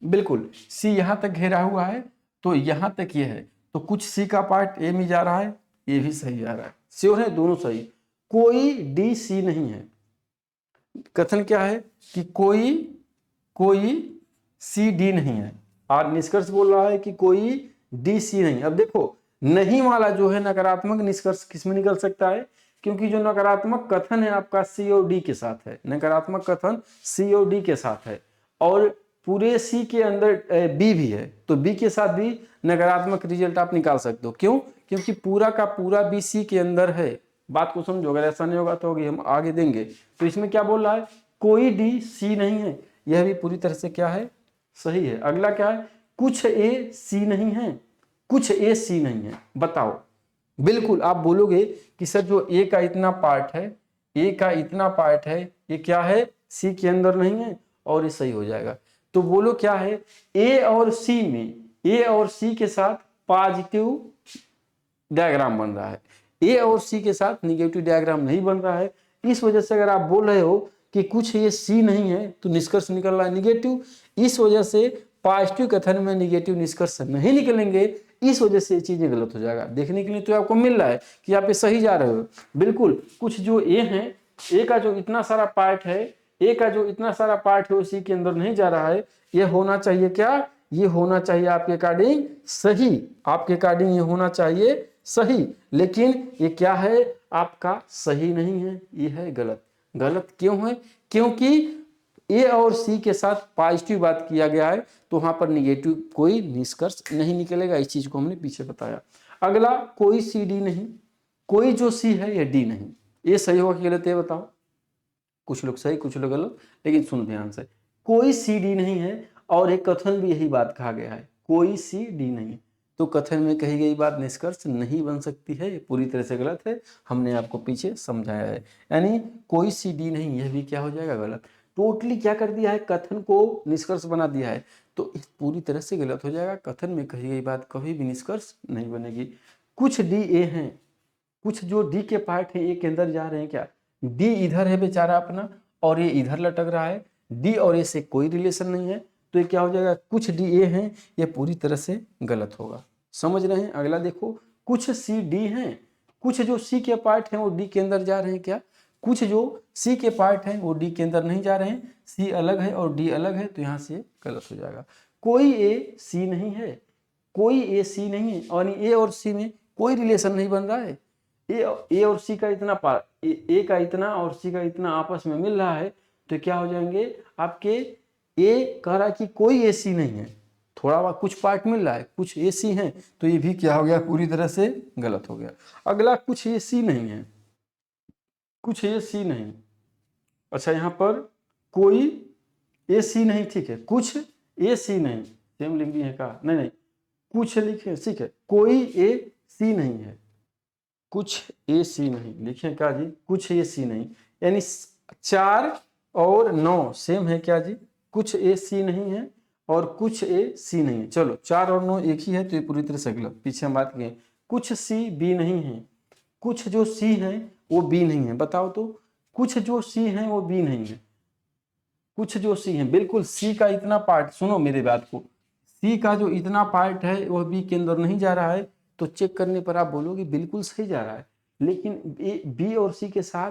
बिल्कुल सी यहां तक घेरा हुआ है तो यहां तक ये है, तो कुछ सी का पार्ट ए में जा रहा है, ये भी सही जा रहा है, श्योर है दोनों सही। कोई डी सी नहीं है, कथन क्या है कि कोई सी डी नहीं है, और निष्कर्ष बोल रहा है कि कोई डी सी नहीं। अब देखो नहीं वाला जो है नकारात्मक निष्कर्ष किस में निकल सकता है, क्योंकि जो नकारात्मक कथन है आपका सी और डी के साथ है, नकारात्मक कथन सी और डी के साथ है, और पूरे सी के अंदर बी भी है, तो बी के साथ भी नकारात्मक रिजल्ट आप निकाल सकते हो। क्यों, क्योंकि पूरा का पूरा बी सी के अंदर है। बात को समझो, अगर ऐसा नहीं होगा तो होगी, हम आगे देंगे। तो इसमें क्या बोल रहा है, कोई डी सी नहीं है, यह भी पूरी तरह से क्या है, सही है। अगला क्या है, कुछ ए सी नहीं है, कुछ ए सी नहीं है, बताओ। बिल्कुल आप बोलोगे कि सर जो ए का इतना पार्ट है, ए का इतना पार्ट है, ये क्या है, सी के अंदर नहीं है, और ये सही हो जाएगा। तो बोलो क्या है, ए और सी में, ए और सी के साथ पॉजिटिव डायग्राम बन रहा है, ए और सी के साथ निगेटिव डायग्राम नहीं बन रहा है। इस वजह से अगर आप बोल रहे हो कि कुछ ये सी नहीं है तो निष्कर्ष निकल रहा है निगेटिव। इस वजह से पॉजिटिव कथन में निगेटिव निष्कर्ष नहीं निकलेंगे, इस वजह से ये चीजें गलत हो जाएगा। देखने के लिए तो आपको मिल रहा है कि आप ये सही जा रहे हो, बिल्कुल। कुछ जो ए है, ए का जो इतना सारा पार्ट है, ए का जो इतना सारा पार्ट है उसी के अंदर नहीं जा रहा है, ये होना चाहिए क्या, ये होना चाहिए आपके अकॉर्डिंग सही, आपके अकॉर्डिंग ये होना चाहिए सही। लेकिन ये क्या है, आपका सही नहीं है, ये है गलत। गलत क्यों है, क्योंकि ए और सी के साथ पॉजिटिव बात किया गया है, तो वहां पर निगेटिव कोई निष्कर्ष नहीं निकलेगा। इस चीज को हमने पीछे बताया। अगला कोई सी डी नहीं, कोई जो सी है ये डी नहीं, ये सही होगा कि गलत, ये बताओ। कुछ लोग सही कुछ लोग गलत, लेकिन सुन ध्यान से, कोई सी डी नहीं है, और एक कथन भी यही बात कहा गया है, कोई सी डी नहीं, तो कथन में कही गई बात निष्कर्ष नहीं बन सकती है, ये पूरी तरह से गलत है। हमने आपको पीछे समझाया है, यानी कोई सी डी नहीं, यह भी क्या हो जाएगा, गलत। टोटली क्या कर दिया है, कथन को निष्कर्ष बना दिया है, तो पूरी तरह से गलत हो जाएगा। कथन में कही गई बात कभी भी निष्कर्ष नहीं बनेगी। कुछ डी ए हैं, कुछ जो डी के पार्ट है ए के अंदर जा रहे हैं, क्या डी इधर है बेचारा अपना और ये इधर लटक रहा है, डी और ए से कोई रिलेशन नहीं है, तो ये क्या हो जाएगा, कुछ डी ए हैं, ये पूरी तरह से गलत होगा। समझ रहे हैं। अगला देखो, कुछ सी डी हैं, कुछ जो सी के पार्ट हैं वो डी के अंदर जा रहे हैं, क्या कुछ जो सी के पार्ट हैं वो डी के अंदर नहीं जा रहे हैं, सी अलग है और डी अलग है, तो यहाँ से गलत हो जाएगा। कोई ए सी नहीं है, कोई ए सी नहीं है, और ए और सी में कोई रिलेशन नहीं बन रहा है। ए और सी का इतना पार्ट, ए का इतना और सी का इतना आपस में मिल रहा है, तो क्या हो जाएंगे आपके, ए कह रहा है कि कोई ए सी नहीं है, थोड़ा कुछ पार्ट मिल रहा है, कुछ ए सी है, तो ये भी क्या हो गया, पूरी तरह से गलत हो गया। अगला कुछ ए सी नहीं है, कुछ ए सी नहीं, अच्छा यहाँ पर कोई ए सी नहीं, ठीक है, कुछ ए सी नहीं, सेम लिख दिए हैं का, नहीं नहीं, कुछ लिखे, ठीक है, कोई ए सी नहीं है, कुछ ए सी नहीं लिखे क्या जी, कुछ ए सी नहीं, यानी 4 और 9 सेम है क्या जी, कुछ ए सी नहीं है और कुछ ए सी नहीं है। चलो 4 और 9 एक ही है, तो ये पूरी तरह से गलत। पीछे हम बात किए, कुछ सी बी नहीं है, कुछ जो सी है वो बी नहीं है, बताओ तो कुछ जो सी हैं वो बी नहीं है, कुछ जो सी हैं, बिल्कुल सी का इतना पार्ट, सुनो मेरे बात को, सी का जो इतना पार्ट है वह बी के अंदर नहीं जा रहा है, तो चेक करने पर आप बोलोगे बिल्कुल सही जा रहा है। लेकिन बी और सी के साथ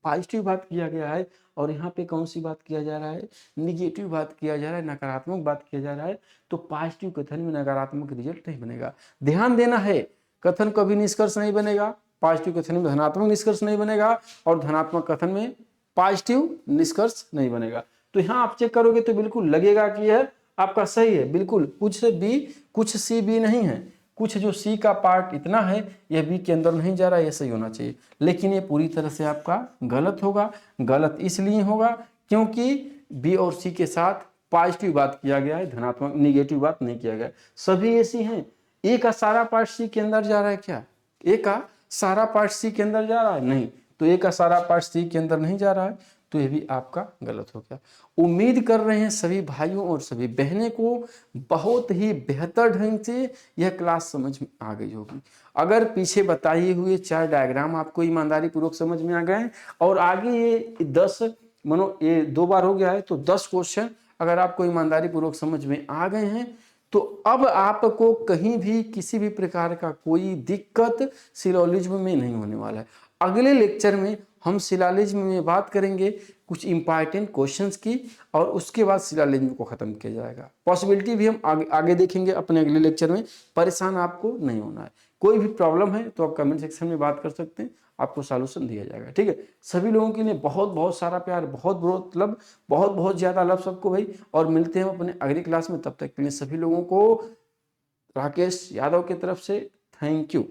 पॉजिटिव बात किया गया है, और यहाँ पे कौन सी बात किया जा रहा है, निगेटिव बात किया जा रहा है, नकारात्मक बात किया जा रहा है। तो पॉजिटिव कथन में नकारात्मक रिजल्ट नहीं बनेगा। ध्यान देना है, कथन कभी निष्कर्ष नहीं बनेगा, पॉजिटिव कथन में धनात्मक निष्कर्ष नहीं बनेगा, और धनात्मक कथन में पॉजिटिव निष्कर्ष नहीं बनेगा। तो यहाँ आप चेक करोगे तो बिल्कुल लगेगा कि यह आपका सही है, बिल्कुल कुछ बी कुछ सी बी नहीं है, कुछ जो सी का पार्ट इतना है यह बी के अंदर नहीं जा रहा है, यह सही होना चाहिए। लेकिन ये पूरी तरह से आपका गलत होगा। गलत इसलिए होगा क्योंकि बी और सी के साथ पॉजिटिव बात किया गया है, धनात्मक निगेटिव बात नहीं किया गया। सभी ऐसी हैं। ए का सारा पार्ट सी के अंदर जा रहा है क्या? ए का सारा पार्ट सी के अंदर जा रहा है? नहीं। तो ए का सारा पार्ट सी के अंदर नहीं जा रहा है, तो ये भी आपका गलत हो गया। उम्मीद कर रहे हैं सभी भाइयों और सभी बहनें को बहुत ही बेहतर ढंग से यह क्लास समझ में आ गई होगी। अगर पीछे बताए हुए 4 डायग्राम आपको ईमानदारी पूर्वक समझ में आ गए, और आगे ये 10 मानो ये 2 बार हो गया है, तो 10 क्वेश्चन अगर आपको ईमानदारी पूर्वक समझ में आ गए हैं, तो अब आपको कहीं भी किसी भी प्रकार का कोई दिक्कत सिलोजिज्म में नहीं होने वाला है। अगले लेक्चर में हम शिलालिज्म में बात करेंगे कुछ इंपॉर्टेंट क्वेश्चंस की, और उसके बाद शिलालिज्म को खत्म किया जाएगा। पॉसिबिलिटी भी हम आगे देखेंगे अपने अगले लेक्चर में। परेशान आपको नहीं होना है। कोई भी प्रॉब्लम है तो आप कमेंट सेक्शन में बात कर सकते हैं, आपको सॉल्यूशन दिया जाएगा। ठीक है, सभी लोगों के लिए बहुत बहुत सारा प्यार, बहुत बहुत लव, बहुत बहुत ज्यादा लव सबको भाई। और मिलते हैं अपने अगली क्लास में। तब तक के लिए सभी लोगों को राकेश यादव की तरफ से थैंक यू।